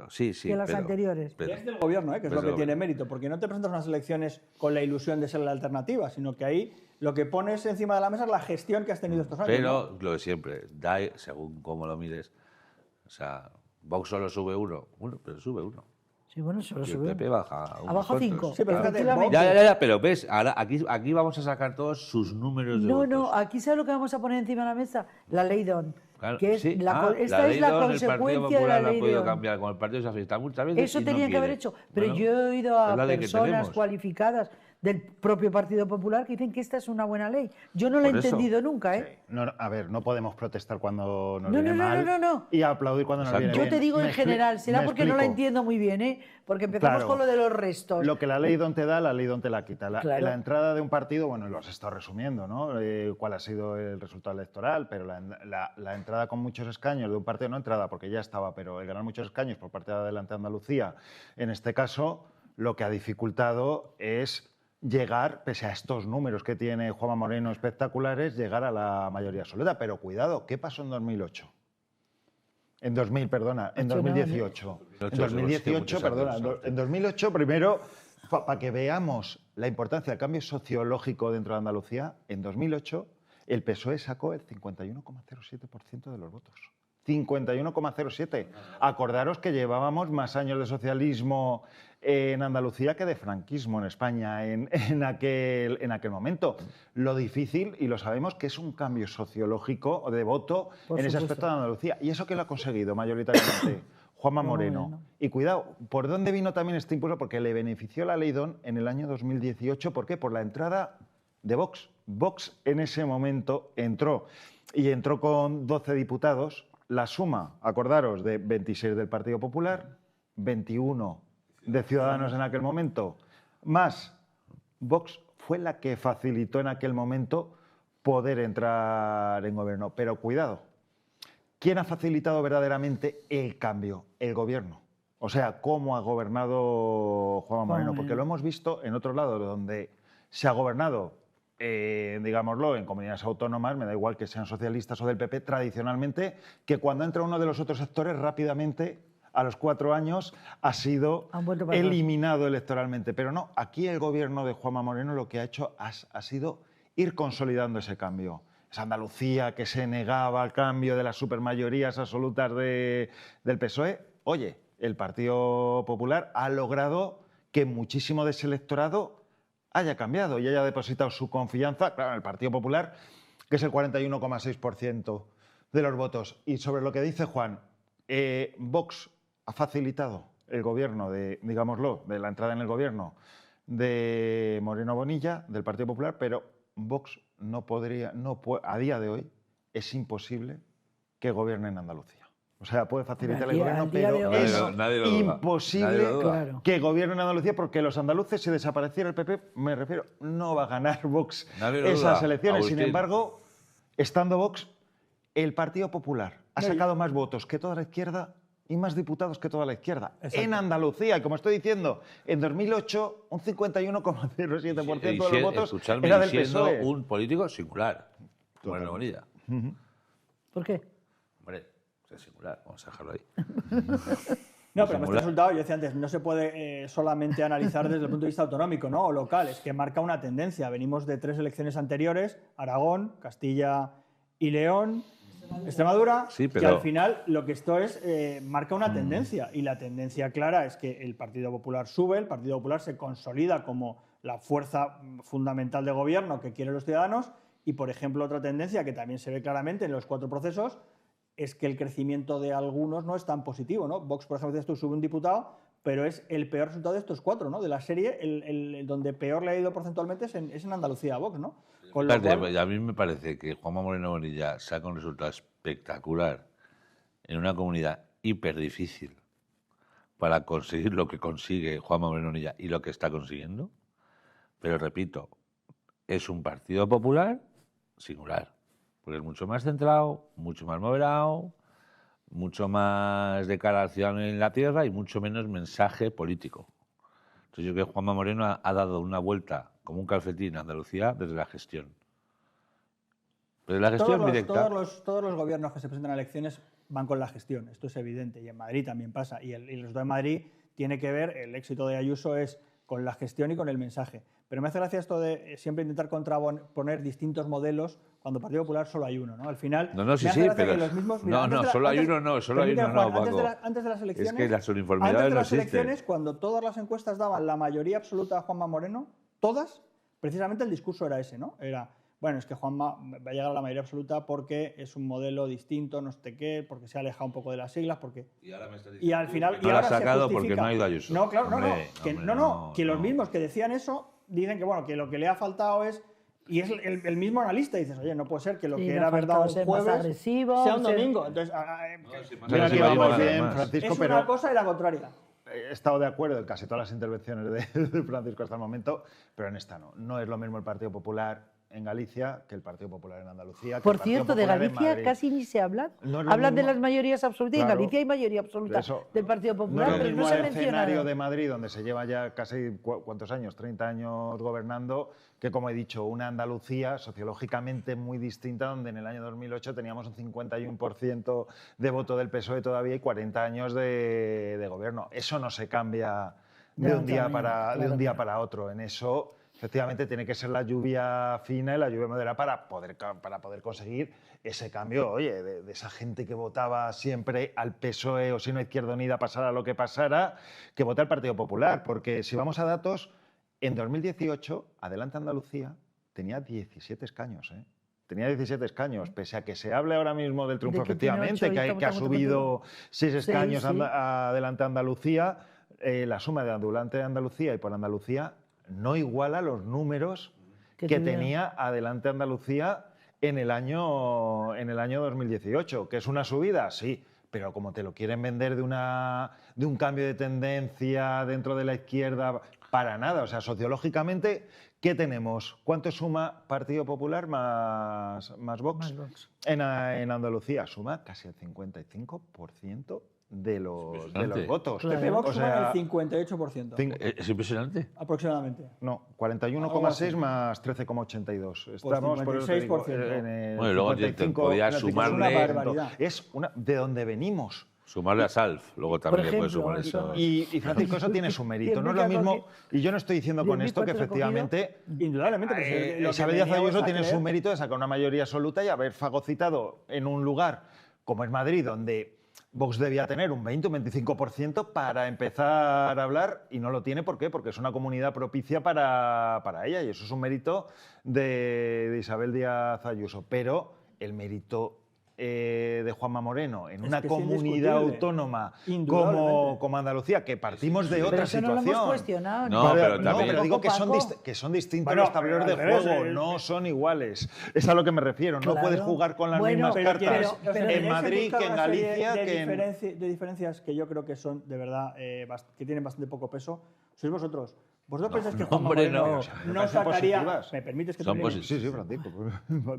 Speaker 2: sí,
Speaker 1: que las anteriores.
Speaker 3: Y es del gobierno, que es lo que tiene mérito, porque no te presentas unas elecciones con la ilusión de ser la alternativa, sino que ahí lo que pones encima de la mesa es la gestión que has tenido estos años.
Speaker 2: Pero
Speaker 3: ¿no?
Speaker 2: lo de siempre, da, según cómo lo mires, o sea, Vox solo sube uno, pero sube uno.
Speaker 1: Sí, bueno, solo
Speaker 2: y
Speaker 1: sube.
Speaker 2: el PP baja
Speaker 1: abajo 5.
Speaker 3: Sí, pero fíjate,
Speaker 2: ya, pero ves, ahora aquí vamos a sacar todos sus números de votos.
Speaker 1: No, aquí ¿sabes lo que vamos a poner encima de la mesa? La ley DON.
Speaker 2: Claro,
Speaker 1: Que es
Speaker 2: sí.
Speaker 1: esta es la consecuencia de la ley
Speaker 2: no ha podido
Speaker 1: DON.
Speaker 2: cambiar con el Partido Socialista muchas veces.
Speaker 1: Eso
Speaker 2: y
Speaker 1: tenían
Speaker 2: no
Speaker 1: que haber
Speaker 2: quiere.
Speaker 1: hecho. Pero
Speaker 2: Bueno,
Speaker 1: yo he oído a
Speaker 2: es la ley que
Speaker 1: personas
Speaker 2: tenemos.
Speaker 1: cualificadas del propio Partido Popular que dicen que esta es una buena ley. Yo no la he
Speaker 2: Por eso.
Speaker 1: entendido nunca, ¿eh?
Speaker 4: Sí. No, a ver, no podemos protestar cuando nos
Speaker 1: No,
Speaker 4: viene mal
Speaker 1: no.
Speaker 4: y aplaudir cuando nos viene
Speaker 1: Yo
Speaker 4: bien.
Speaker 1: te digo en general, será porque no la entiendo muy bien, ¿eh? Porque empezamos
Speaker 4: Claro.
Speaker 1: con lo de los restos.
Speaker 4: Lo que la ley DON te da, la ley DON te la quita.
Speaker 1: Claro.
Speaker 4: La entrada de un partido, bueno, lo has estado resumiendo, ¿no? Cuál ha sido el resultado electoral, pero la entrada con muchos escaños de un partido, no entrada porque ya estaba, pero el ganar muchos escaños por parte de Adelante Andalucía, en este caso, lo que ha dificultado es llegar, pese a estos números que tiene Juanma Moreno espectaculares, llegar a la mayoría absoluta. Pero cuidado, ¿qué pasó en 2008? En 2018. En 2018, perdona. En 2008, primero, para que veamos la importancia del cambio sociológico dentro de Andalucía, en 2008 el PSOE sacó el 51,07% de los votos. 51,07. Acordaros que llevábamos más años de socialismo en Andalucía que de franquismo en España en aquel momento. Lo difícil, y lo sabemos, que es un cambio sociológico de voto en ese aspecto de Andalucía. ¿Y eso quién lo ha conseguido mayoritariamente? Juanma Moreno. Y cuidado, ¿por dónde vino también este impulso? Porque le benefició la ley DON en el año 2018. ¿Por qué? Por la entrada de Vox. Vox en ese momento entró con 12 diputados. La suma, acordaros, de 26 del Partido Popular, 21 de Ciudadanos en aquel momento, más Vox fue la que facilitó en aquel momento poder entrar en gobierno. Pero cuidado, ¿quién ha facilitado verdaderamente el cambio? El gobierno. O sea, ¿cómo ha gobernado Juanma Moreno? Porque lo hemos visto en otros lados donde se ha gobernado, digámoslo, en comunidades autónomas, me da igual que sean socialistas o del PP, tradicionalmente, que cuando entra uno de los otros sectores rápidamente a los 4 años ha sido
Speaker 1: Han vuelto para atrás.
Speaker 4: eliminado electoralmente. Pero no, aquí el gobierno de Juanma Moreno lo que ha hecho ha sido ir consolidando ese cambio. Esa Andalucía que se negaba al cambio de las supermayorías absolutas del PSOE. Oye, el Partido Popular ha logrado que muchísimo de ese electorado haya cambiado y haya depositado su confianza, claro, en el Partido Popular, que es el 41,6% de los votos. Y sobre lo que dice Juan, Vox ha facilitado el gobierno digámoslo, de la entrada en el gobierno de Moreno Bonilla, del Partido Popular, pero Vox a día de hoy es imposible que gobierne en Andalucía. O sea, puede facilitar el gobierno, pero es imposible que gobierne en Andalucía porque los andaluces, si desapareciera el PP, me refiero, no va a ganar Vox esas elecciones. Sin embargo, estando Vox, el Partido Popular ha sacado más votos que toda la izquierda y más diputados que toda la izquierda. Exacto. En Andalucía, y como estoy diciendo, en 2008 un 51,07% de los votos era del PSOE.
Speaker 2: Siendo un político singular, Moreno Bonilla.
Speaker 1: ¿Por qué?
Speaker 2: Hombre, es singular, vamos a dejarlo ahí.
Speaker 3: No, pero este resultado, yo decía antes, no se puede solamente analizar desde el punto de vista autonómico, ¿no? O local, es que marca una tendencia. Venimos de 3 elecciones anteriores, Aragón, Castilla y León, Extremadura, sí, pero... que al final lo que esto es marca una tendencia, y la tendencia clara es que el Partido Popular sube, el Partido Popular se consolida como la fuerza fundamental de gobierno que quieren los ciudadanos, y por ejemplo otra tendencia que también se ve claramente en los 4 procesos es que el crecimiento de algunos no es tan positivo, ¿no? Vox, por ejemplo, esto sube un diputado, pero es el peor resultado de estos 4, ¿no? De la serie, el donde peor le ha ido porcentualmente es en Andalucía a Vox, ¿no?
Speaker 2: Con lo cual... A mí me parece que Juanma Moreno Bonilla saca un resultado espectacular en una comunidad hiper difícil para conseguir lo que consigue Juanma Moreno Bonilla y lo que está consiguiendo. Pero repito, es un Partido Popular singular, porque es mucho más centrado, mucho más moderado, mucho más de cara al ciudadano en la tierra y mucho menos mensaje político. Entonces yo creo que Juanma Moreno ha dado una vuelta como un calcetín a Andalucía desde la gestión. Desde la gestión directa.
Speaker 3: Todos los gobiernos que se presentan a elecciones van con la gestión, esto es evidente, y en Madrid también pasa. Y el resultado de Madrid tiene que ver, el éxito de Ayuso es con la gestión y con el mensaje. Pero me hace gracia esto de siempre intentar contraponer distintos modelos cuando Partido Popular solo hay uno, ¿no? Al final,
Speaker 2: sí, pero los mismos, solo hay uno,
Speaker 3: antes de las elecciones,
Speaker 2: es que las uniformidades
Speaker 3: antes de las
Speaker 2: no existen.
Speaker 3: Elecciones, cuando todas las encuestas daban la mayoría absoluta a Juanma Moreno, todas, precisamente el discurso era ese, ¿no? Era, bueno, es que Juanma va a llegar a la mayoría absoluta porque es un modelo distinto, no sé qué, porque se ha alejado un poco de las siglas, porque... Y al final...
Speaker 2: No lo ha sacado porque no ha ido a Ayuso.
Speaker 3: No, claro, que los mismos que decían eso dicen que, bueno, que lo que le ha faltado es... Y es el mismo analista, y dices, oye, no puede ser que lo que era verdad un jueves sea un domingo. Entonces,
Speaker 4: Francisco,
Speaker 3: es una cosa y la contraria.
Speaker 4: He estado de acuerdo en casi todas las intervenciones de Francisco hasta el momento, pero en esta no. No es lo mismo el Partido Popular en Galicia que el Partido Popular en Andalucía.
Speaker 1: Por cierto, de Galicia casi ni se habla. Hablan de las mayorías absolutas, y en Galicia hay mayoría absoluta del Partido Popular, pero no se menciona.
Speaker 4: El escenario de Madrid, donde se lleva ya casi, ¿cuántos años? 30 años gobernando, que como he dicho, una Andalucía sociológicamente muy distinta, donde en el año 2008 teníamos un 51% de voto del PSOE todavía y 40 años de gobierno. Eso no se cambia de un día para otro. En eso... Efectivamente, tiene que ser la lluvia fina y la lluvia moderada para poder conseguir ese cambio, oye, de esa gente que votaba siempre al PSOE o si no a Izquierda Unida pasara lo que pasara, que vota al Partido Popular. Porque si vamos a datos, en 2018, Adelante Andalucía tenía 17 escaños, ¿eh? Tenía 17 escaños, pese a que se hable ahora mismo del triunfo, efectivamente, que ha subido 6 escaños Adelante Andalucía. La suma de Adelante Andalucía y por Andalucía no iguala los números que tenía Adelante Andalucía en el año 2018, que es una subida, sí, pero como te lo quieren vender de un cambio de tendencia dentro de la izquierda, para nada. O sea, sociológicamente, ¿qué tenemos? ¿Cuánto suma Partido Popular más Vox? En Andalucía suma casi el 55% de los votos.
Speaker 3: Claro. Vox suma el 58%.
Speaker 2: ¿Es impresionante?
Speaker 3: Aproximadamente.
Speaker 4: No, 41,6 más 13,82. Estamos
Speaker 3: por el 6%.
Speaker 2: Bueno, luego podía sumarle...
Speaker 3: Es una barbaridad.
Speaker 4: De donde venimos.
Speaker 2: Sumarle a Salf, luego también le puedes sumar eso.
Speaker 4: Y Francisco, eso tiene su mérito. No es lo mismo, y yo no estoy diciendo con esto que efectivamente
Speaker 3: Indudablemente.
Speaker 4: Isabel Díaz Ayuso tiene su mérito de sacar una mayoría absoluta y haber fagocitado en un lugar como es Madrid, donde Vox debía tener un 20 o 25% para empezar a hablar, y no lo tiene. ¿Por qué? Porque es una comunidad propicia para ella, y eso es un mérito de Isabel Díaz Ayuso. Pero el mérito de Juanma Moreno en una comunidad autónoma como Andalucía, que partimos de otra situación.
Speaker 1: No lo hemos cuestionado.
Speaker 2: No,
Speaker 4: pero digo que son distintos los tableros de juego, no son iguales. Es a lo que me refiero. No puedes jugar con las mismas cartas en Madrid que en Galicia.
Speaker 3: De diferencias que yo creo que son de verdad que tienen bastante poco peso. Sois vosotros. ¿Vosotros pensáis que Juanma Moreno no sacaría... ¿Me permites que termine?
Speaker 4: Sí, Francisco.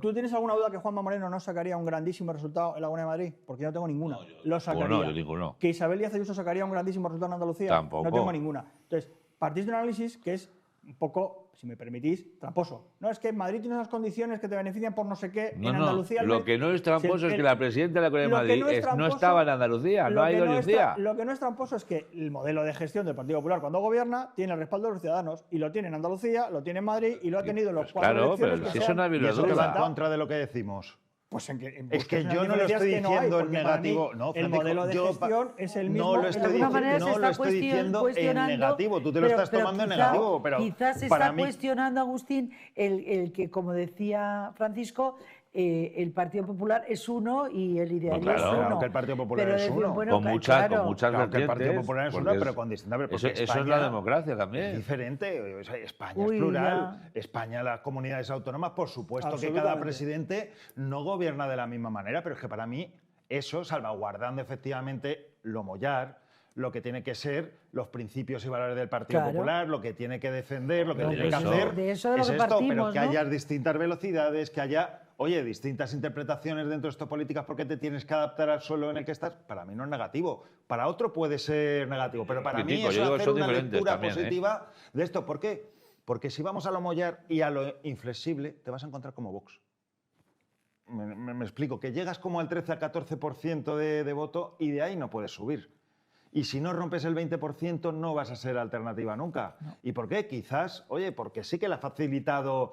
Speaker 3: ¿Tú tienes alguna duda que Juanma Moreno no sacaría un grandísimo resultado en la Comunidad de Madrid? Porque yo no tengo ninguna. Lo sacaría.
Speaker 2: Yo ninguno.
Speaker 3: ¿Que Isabel Díaz Ayuso sacaría un grandísimo resultado en Andalucía?
Speaker 2: Tampoco.
Speaker 3: No tengo ninguna. Entonces, partís de un análisis que es un poco, si me permitís, tramposo. No, es que Madrid tiene unas condiciones que te benefician por no sé qué. En Andalucía...
Speaker 2: Lo que no es tramposo es que la presidenta de la Comunidad de Madrid no estaba en Andalucía, no ha ido ni un día.
Speaker 3: Lo que no es tramposo es que el modelo de gestión del Partido Popular cuando gobierna tiene el respaldo de los ciudadanos, y lo tiene en Andalucía, lo tiene en Madrid y lo ha tenido en los cuatro elecciones
Speaker 2: pero
Speaker 3: que
Speaker 2: si eso no ha habido
Speaker 4: eso que va en contra de lo que decimos.
Speaker 3: Pues
Speaker 4: es que yo no lo estoy diciendo en negativo. No,
Speaker 3: el modelo de gestión es el mismo.
Speaker 4: No lo estoy diciendo en negativo. Tú te lo estás tomando en negativo. Pero
Speaker 1: quizás se está cuestionando, Agustín, el que, como decía Francisco, el Partido Popular es uno y el ideario es uno.
Speaker 4: Claro, que el Partido Popular es uno.
Speaker 2: Con muchas vertientes.
Speaker 4: El Partido Popular es uno, pero con distintas vertientes.
Speaker 2: Eso es la democracia también.
Speaker 4: Es diferente. España es plural. España, las comunidades autónomas, por supuesto que cada presidente no gobierna de la misma manera, pero es que para mí eso, salvaguardando efectivamente lo mollar, lo que tiene que ser los principios y valores del Partido Popular, lo que tiene que defender, lo que tiene que hacer, es esto, pero que haya distintas velocidades, que haya, distintas interpretaciones dentro de estas políticas porque te tienes que adaptar al suelo en el que estás. Para mí no es negativo. Para otro puede ser negativo, pero para mí es hacer una lectura positiva de esto. ¿Por qué? Porque si vamos a lo mollar y a lo inflexible, te vas a encontrar como Vox. Me explico, que llegas como al 13 al 14% de voto y de ahí no puedes subir. Y si no rompes el 20%, no vas a ser alternativa nunca. No. ¿Y por qué? Quizás, porque sí que le ha facilitado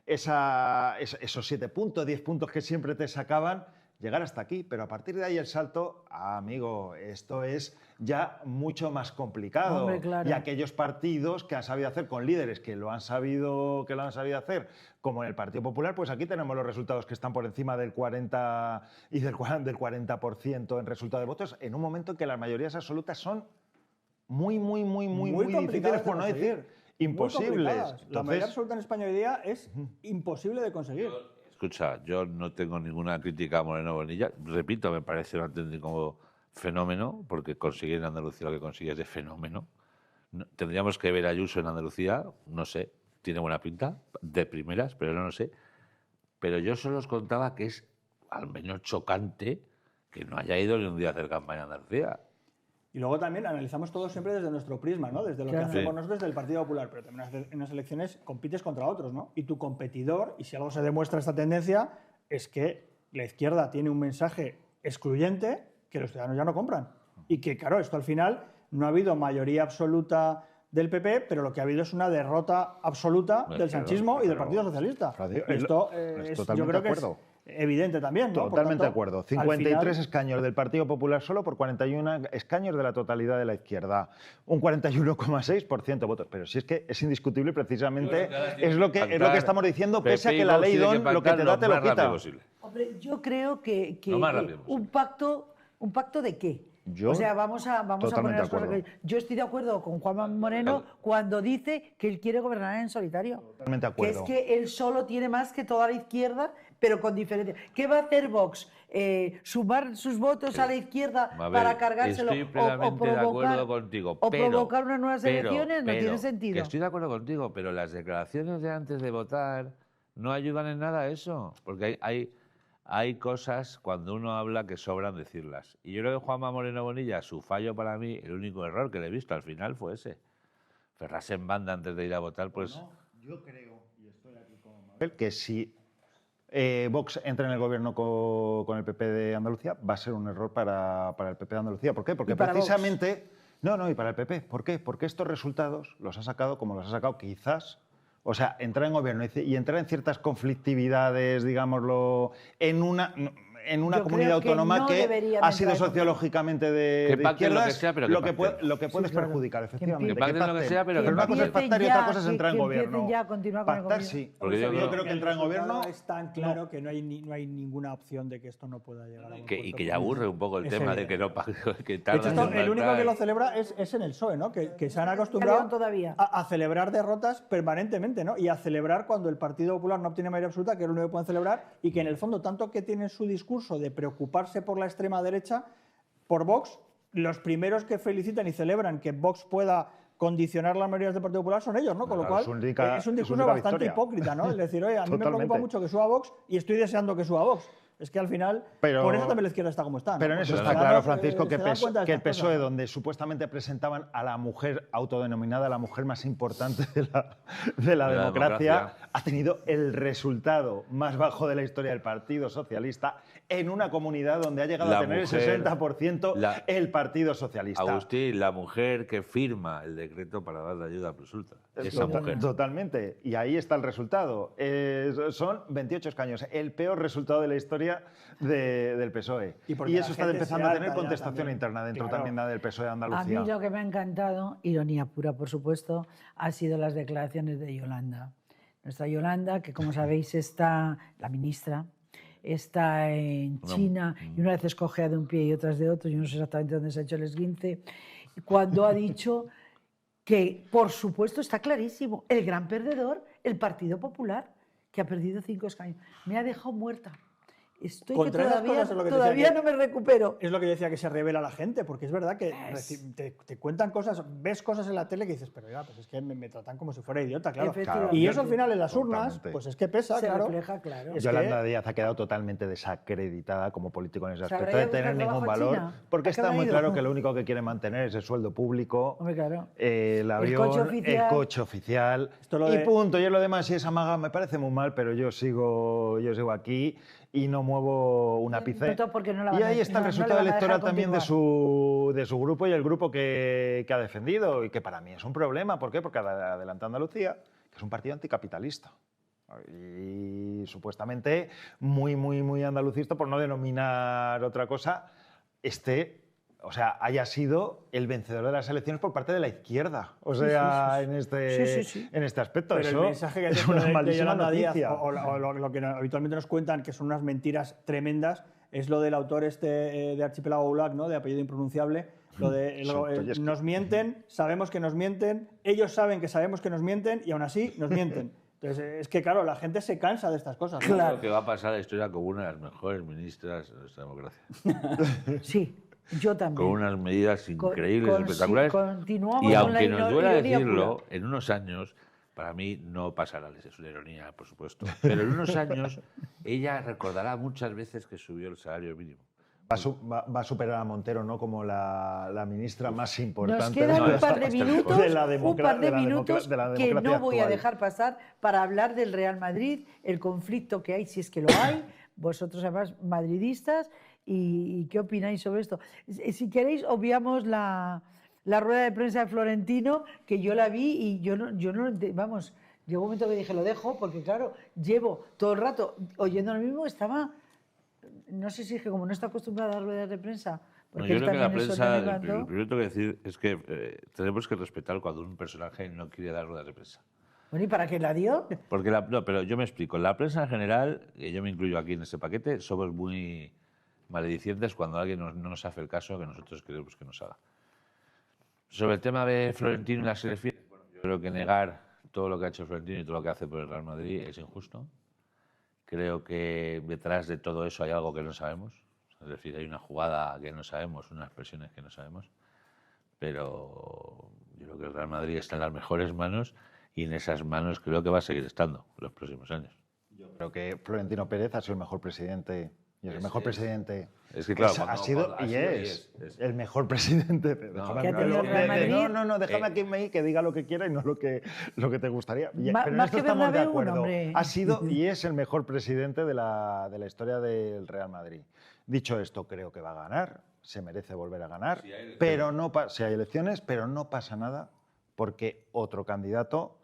Speaker 4: esos 7 puntos, 10 puntos que siempre te sacaban, llegar hasta aquí. Pero a partir de ahí el salto, amigo, esto es ya mucho más complicado.
Speaker 1: Hombre, claro.
Speaker 4: Y aquellos partidos que han sabido hacer con líderes que lo han sabido hacer, como en el Partido Popular, pues aquí tenemos los resultados que están por encima del 40% y del 40% en resultado de votos, en un momento en que las mayorías absolutas son muy difíciles, por no decir imposibles. Entonces,
Speaker 3: la mayoría absoluta en España hoy día es imposible de conseguir.
Speaker 2: Escucha, yo no tengo ninguna crítica a Moreno Bonilla. Repito, me parece un auténtico fenómeno, porque conseguir en Andalucía lo que consigue es de fenómeno. Tendríamos que ver a Ayuso en Andalucía, no sé, tiene buena pinta, de primeras, pero no lo sé. Pero yo solo os contaba que es al menos chocante que no haya ido ni un día a hacer campaña en Andalucía.
Speaker 3: Y luego también analizamos todo siempre desde nuestro prisma, ¿no? Desde lo que hacemos nosotros desde el Partido Popular, pero también en las elecciones compites contra otros, ¿no? Y tu competidor, y si algo se demuestra esta tendencia, es que la izquierda tiene un mensaje excluyente que los ciudadanos ya no compran. Y que, claro, esto al final no ha habido mayoría absoluta del PP, pero lo que ha habido es una derrota absoluta del sanchismo y del Partido Socialista. Esto yo creo que es evidente también, ¿no?
Speaker 4: Totalmente de acuerdo. 53 escaños del Partido Popular solo por 41 escaños de la totalidad de la izquierda. Un 41,6% de votos. Pero si es que es indiscutible, precisamente es lo que estamos diciendo, pese a que la ley DON lo que te da te lo quita.
Speaker 1: Hombre, yo creo que un pacto ¿de qué? Vamos a poner las cosas que... Yo estoy de acuerdo con Juanma Moreno cuando dice que él quiere gobernar en solitario.
Speaker 4: Totalmente de acuerdo.
Speaker 1: Que es que él solo tiene más que toda la izquierda, pero con diferencia. ¿Qué va a hacer Vox? ¿Sumar sus votos a la izquierda para cargárselo?
Speaker 2: Estoy plenamente de acuerdo contigo.
Speaker 1: ¿O provocar unas nuevas elecciones? No tiene sentido.
Speaker 2: Que estoy de acuerdo contigo, pero las declaraciones de antes de votar no ayudan en nada a eso. Porque hay cosas cuando uno habla que sobran decirlas. Y yo creo que Juanma Moreno Bonilla, su fallo para mí, el único error que le he visto al final fue ese. Ferrarse en banda antes de ir a votar, pues...
Speaker 4: No, yo creo, y estoy aquí con Mabel, que si Vox entre en el gobierno con el PP de Andalucía, va a ser un error para el PP de Andalucía. ¿Por qué? Porque precisamente... No, y para el PP. ¿Por qué? Porque estos resultados los ha sacado como los ha sacado quizás... O sea, entrar en gobierno y entrar en ciertas conflictividades, digámoslo, en una comunidad autónoma que ha sido sociológicamente de izquierdas, lo que puede es perjudicar, efectivamente.
Speaker 2: Que pacten lo que sea, pero
Speaker 4: una cosa es pactar y otra cosa es entrar en gobierno.
Speaker 1: Pactar
Speaker 4: sí.
Speaker 2: Porque
Speaker 3: yo
Speaker 2: yo
Speaker 3: creo que entrar en gobierno es tan claro que no hay ninguna opción de que esto no pueda llegar a buen puerto.
Speaker 2: Y que ya aburre un poco el tema de que no que
Speaker 3: de hecho,
Speaker 2: tardan
Speaker 3: el único que lo celebra es en el PSOE, ¿no? Que se han acostumbrado a celebrar derrotas permanentemente, ¿no? Y a celebrar cuando el Partido Popular no obtiene mayoría absoluta, que es lo único que pueden celebrar, y que en el fondo, tanto que tienen su discurso de preocuparse por la extrema derecha, por Vox, los primeros que felicitan y celebran que Vox pueda condicionar las mayorías del Partido Popular son ellos, ¿no? Con lo cual es un discurso bastante hipócrita, ¿no? Es decir, oye, a mí me preocupa mucho que suba Vox y estoy deseando que suba Vox. Es que al final, por eso también la izquierda está como está, ¿no?
Speaker 4: Pero en eso está claro, Francisco, que el PSOE, donde supuestamente presentaban a la mujer autodenominada la mujer más importante de la democracia, ha tenido el resultado más bajo de la historia del Partido Socialista en una comunidad donde ha llegado a tener el 60% el Partido Socialista.
Speaker 2: Agustín, la mujer que firma el decreto para dar la ayuda plus ultra. Esa mujer.
Speaker 4: Totalmente. Y ahí está el resultado. Son 28 escaños. El peor resultado de la historia del PSOE. Y eso está empezando a tener contestación interna dentro también del PSOE de Andalucía.
Speaker 1: A mí lo que me ha encantado, ironía pura por supuesto, ha sido las declaraciones de Yolanda. Nuestra Yolanda, que como sabéis está, la ministra, está en China y una vez escogea de un pie y otras de otro, yo no sé exactamente dónde se ha hecho el esguince, cuando ha dicho que, por supuesto, está clarísimo, el gran perdedor, el Partido Popular, que ha perdido 5 escaños. Me ha dejado muerta. Estoy que todavía no me recupero.
Speaker 3: Es lo que yo decía, que se revela la gente, porque es verdad que te cuentan cosas, ves cosas en la tele que dices, pero ya, pues es que me tratan como si fuera idiota, claro. Y eso al final en las urnas, pues es que pesa,
Speaker 1: se refleja, claro.
Speaker 4: Yolanda Díaz ha quedado totalmente desacreditada como político en ese aspecto, de tener ningún valor, porque está muy claro que lo único que quiere mantener es el sueldo público, el avión, el coche oficial, y punto. Y lo demás, si es amaga, me parece muy mal, pero yo sigo aquí y no muevo un ápice. Y ahí está el resultado electoral también de su grupo y el grupo que ha defendido, y que para mí es un problema. ¿Por qué? Porque Adelante Andalucía, que es un partido anticapitalista y supuestamente muy andalucista, por no denominar otra cosa, haya sido el vencedor de las elecciones por parte de la izquierda. En este aspecto.
Speaker 3: Pero
Speaker 4: eso
Speaker 3: el mensaje que
Speaker 4: es una malísima
Speaker 3: Díaz,
Speaker 4: noticia.
Speaker 3: o lo que habitualmente nos cuentan, que son unas mentiras tremendas, es lo del autor de Archipiélago Gulag, ¿no? De apellido impronunciable. Nos mienten, sabemos que nos mienten, ellos saben que sabemos que nos mienten y aún así nos mienten. Entonces, es que, claro, la gente se cansa de estas cosas, ¿no?
Speaker 2: Claro que va a pasar la historia como una de las mejores ministras de nuestra democracia.
Speaker 1: Sí. Yo también.
Speaker 2: Con unas medidas increíbles, espectaculares. Y aunque nos duela decirlo, pura. En unos años, para mí no pasará, es una ironía, por supuesto, pero en unos años ella recordará muchas veces que subió el salario mínimo.
Speaker 4: Va a superar a Montero, ¿no? Como la ministra más importante.
Speaker 1: Nos quedan un par de minutos,
Speaker 4: de la
Speaker 1: que no voy
Speaker 4: actual.
Speaker 1: a dejar pasar para hablar del Real Madrid, el conflicto que hay, si es que lo hay, vosotros además madridistas. ¿Y qué opináis sobre esto? Si queréis, obviamos la rueda de prensa de Florentino, que yo la vi y yo no vamos, llegó un momento que dije, lo dejo, porque claro, llevo todo el rato oyendo lo mismo, no sé si es que como no está acostumbrada a ruedas de prensa.
Speaker 2: No, yo creo que la prensa, lo primero que tengo que decir es que tenemos que respetar cuando un personaje no quiere dar ruedas de prensa.
Speaker 1: Bueno, ¿y para qué la dio?
Speaker 2: Porque no, pero yo me explico. La prensa en general, y yo me incluyo aquí en este paquete, somos muy maledicientes cuando alguien no nos hace el caso que nosotros queremos que nos haga. Sobre el tema de Florentino y las elecciones, yo creo que negar todo lo que ha hecho Florentino y todo lo que hace por el Real Madrid es injusto. Creo que detrás de todo eso hay algo que no sabemos. Es decir, hay una jugada que no sabemos, unas presiones que no sabemos. Pero yo creo que el Real Madrid está en las mejores manos y en esas manos creo que va a seguir estando en los próximos años.
Speaker 4: Yo creo que Florentino Pérez ha sido el mejor presidente Y es el mejor presidente.
Speaker 2: Es que claro,
Speaker 4: ha sido y es el mejor presidente.
Speaker 1: ¿Que ha tenido el Real Madrid?
Speaker 4: Déjame aquí que diga lo que quiera y no lo que te gustaría. Pero en
Speaker 1: Más
Speaker 4: esto
Speaker 1: que
Speaker 4: estamos de
Speaker 1: Bernabéu,
Speaker 4: acuerdo.
Speaker 1: hombre.
Speaker 4: Ha sido y es el mejor presidente de la historia del Real Madrid. Dicho esto, creo que va a ganar, se merece volver a ganar, pero si hay elecciones, pero no pasa nada porque otro candidato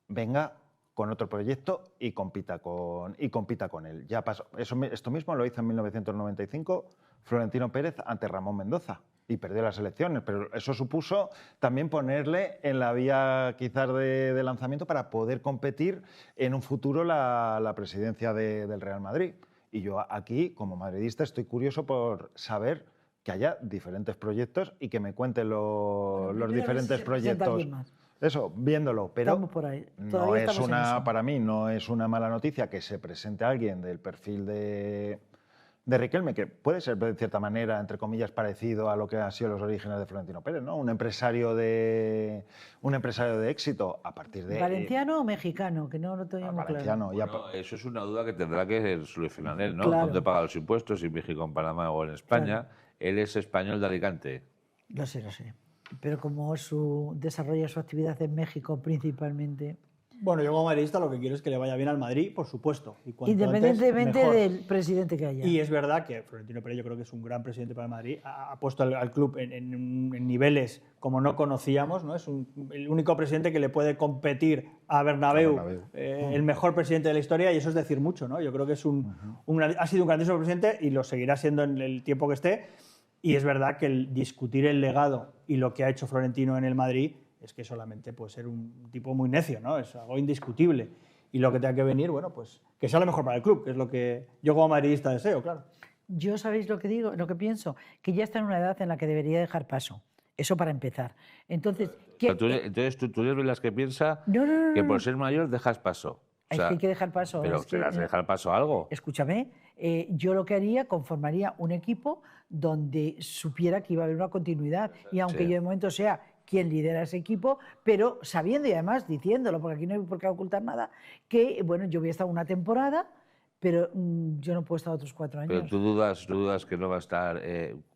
Speaker 4: venga con otro proyecto y compita con él. Ya pasó. Esto mismo lo hizo en 1995 Florentino Pérez ante Ramón Mendoza y perdió las elecciones, pero eso supuso también ponerle en la vía quizás de lanzamiento para poder competir en un futuro la presidencia del Real Madrid. Y yo aquí, como madridista, estoy curioso por saber que haya diferentes proyectos y que me cuenten los diferentes proyectos. Eso, viéndolo, pero
Speaker 1: estamos por ahí.
Speaker 4: no es para mí no es una mala noticia que se presente alguien del perfil de Riquelme, que puede ser de cierta manera, entre comillas, parecido a lo que han sido los orígenes de Florentino Pérez, ¿no? Un empresario de éxito a partir de...
Speaker 1: ¿Valenciano o mexicano? Que no lo tengo muy claro.
Speaker 2: Bueno, eso es una duda que tendrá que solucionar él, ¿no?
Speaker 1: Claro.
Speaker 2: ¿Dónde paga los impuestos? Si en México, en Panamá o en España. Claro. Él es español de Alicante.
Speaker 1: Lo sé. Pero como desarrolla su actividad en México principalmente...
Speaker 3: Bueno, yo como madridista lo que quiero es que le vaya bien al Madrid, por supuesto. Y
Speaker 1: independientemente del presidente que haya.
Speaker 3: Y es verdad que Florentino Pérez yo creo que es un gran presidente para el Madrid. Ha puesto al club en niveles como no conocíamos, ¿no? Es el único presidente que le puede competir a Bernabéu, el mejor presidente de la historia, y eso es decir mucho, ¿no? Yo creo que ha sido un grandísimo presidente y lo seguirá siendo en el tiempo que esté. Y es verdad que el discutir el legado y lo que ha hecho Florentino en el Madrid es que solamente puede ser un tipo muy necio, ¿no? Es algo indiscutible. Y lo que tenga que venir, bueno, pues que sea lo mejor para el club, que es lo que yo como madridista deseo, claro.
Speaker 1: Yo, ¿sabéis lo que digo? Lo que pienso, que ya está en una edad en la que debería dejar paso. Eso para empezar. Entonces,
Speaker 2: entonces tú eres de las que piensa que por ser mayor dejas paso.
Speaker 1: O sea, hay que dejar paso.
Speaker 2: Pero ¿tendrás que dejar paso a algo?
Speaker 1: Escúchame, yo lo que haría, conformaría un equipo donde supiera que iba a haber una continuidad. Y aunque yo de momento sea quien lidera ese equipo, pero sabiendo y además diciéndolo, porque aquí no hay por qué ocultar nada, que bueno, yo voy a estar una temporada, pero yo no puedo estar otros 4 años.
Speaker 2: Pero tú dudas que no va a estar,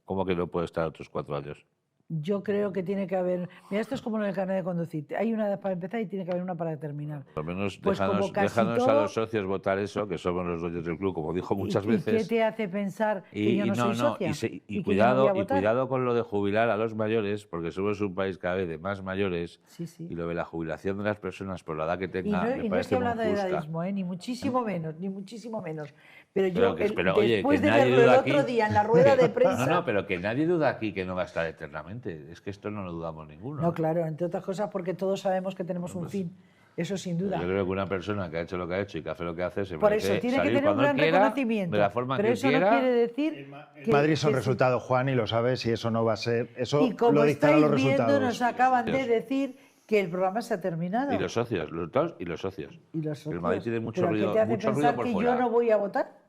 Speaker 2: ¿cómo que no puede estar otros 4 años?
Speaker 1: Yo creo que tiene que haber... Mira, esto es como en el carnet de conducir. Hay una edad para empezar y tiene que haber una para terminar.
Speaker 2: Por lo menos
Speaker 1: pues
Speaker 2: déjanos a los socios votar eso, que somos los dueños del club, como dijo muchas veces.
Speaker 1: ¿Y qué te hace pensar que yo no soy socia?
Speaker 2: Y cuidado con lo de jubilar a los mayores, porque somos un país cada vez de más mayores, y lo de la jubilación de las personas por la edad que tenga
Speaker 1: y no estoy hablando de edadismo, ni muchísimo menos. Pero yo, después de verlo el otro día en la rueda de prensa...
Speaker 2: No, pero que nadie duda aquí que no va a estar eternamente. Es que esto no lo dudamos ninguno.
Speaker 1: No, claro, entre otras cosas porque todos sabemos que tenemos un fin. Eso sin duda.
Speaker 2: Yo creo que una persona que ha hecho lo que ha hecho y que hace lo que hace se
Speaker 1: Por
Speaker 2: merece
Speaker 1: eso tiene que
Speaker 2: salir
Speaker 1: tener un gran reconocimiento.
Speaker 2: De la forma
Speaker 1: pero
Speaker 2: que
Speaker 1: eso
Speaker 2: quiera.
Speaker 1: No quiere decir
Speaker 4: que Madrid son resultados, Juan, y lo sabes, y eso no va a ser. Eso
Speaker 1: y como
Speaker 4: lo dictarán los resultados.
Speaker 1: Viendo, nos acaban de decir que el programa se ha terminado.
Speaker 2: Y los socios, los dos y los socios. El Madrid tiene mucho
Speaker 1: ¿Pero
Speaker 2: ruido,
Speaker 1: qué te hace
Speaker 2: mucho
Speaker 1: pensar
Speaker 2: ruido por
Speaker 1: que
Speaker 2: fuera.
Speaker 1: yo no voy a votar?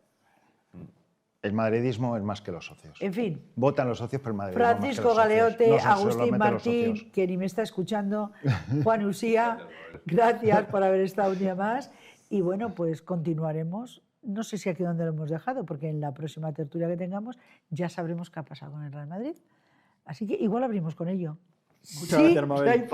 Speaker 4: El madridismo es más que los socios.
Speaker 1: En fin.
Speaker 4: Votan los socios, pero el madridismo
Speaker 1: Francisco
Speaker 4: es más que los
Speaker 1: Galeote,
Speaker 4: socios. No
Speaker 1: Agustín Martín, que ni me está escuchando, Juan Usía, gracias por haber estado un día más. Y bueno, pues continuaremos. No sé si aquí donde lo hemos dejado, porque en la próxima tertulia que tengamos ya sabremos qué ha pasado con el Real Madrid. Así que igual abrimos con ello.
Speaker 3: Muchas gracias, Mabel.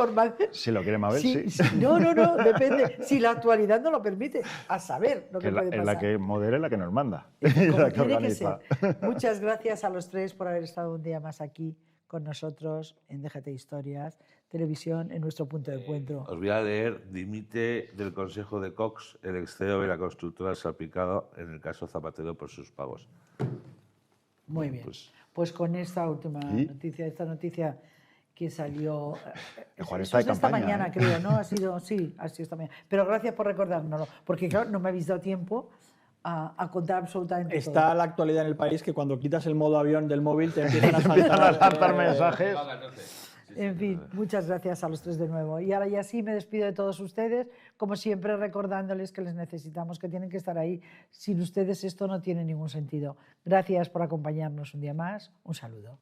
Speaker 4: Si lo quiere Mabel, sí.
Speaker 1: No, depende. Si la actualidad no lo permite, a saber lo que puede pasar.
Speaker 4: Es la que modera, la que nos manda.
Speaker 1: La que organiza. Muchas gracias a los tres por haber estado un día más aquí con nosotros en Déjate Historias, televisión, en nuestro punto de encuentro.
Speaker 2: Os voy a leer, dimite del Consejo de Cox el ex CEO de la constructora salpicado en el caso Zapatero por sus pagos.
Speaker 1: Muy bien. Pues con esta última noticia, que salió esta mañana, creo, ¿no? Ha sido esta mañana. Pero gracias por recordárnoslo, porque claro, no me habéis dado tiempo a contar absolutamente todo.
Speaker 3: Está la actualidad en el país que cuando quitas el modo avión del móvil te empiezan a saltar
Speaker 4: mensajes.
Speaker 1: En fin, muchas gracias a los tres de nuevo. Y ahora ya sí me despido de todos ustedes, como siempre recordándoles que les necesitamos, que tienen que estar ahí. Sin ustedes esto no tiene ningún sentido. Gracias por acompañarnos un día más. Un saludo.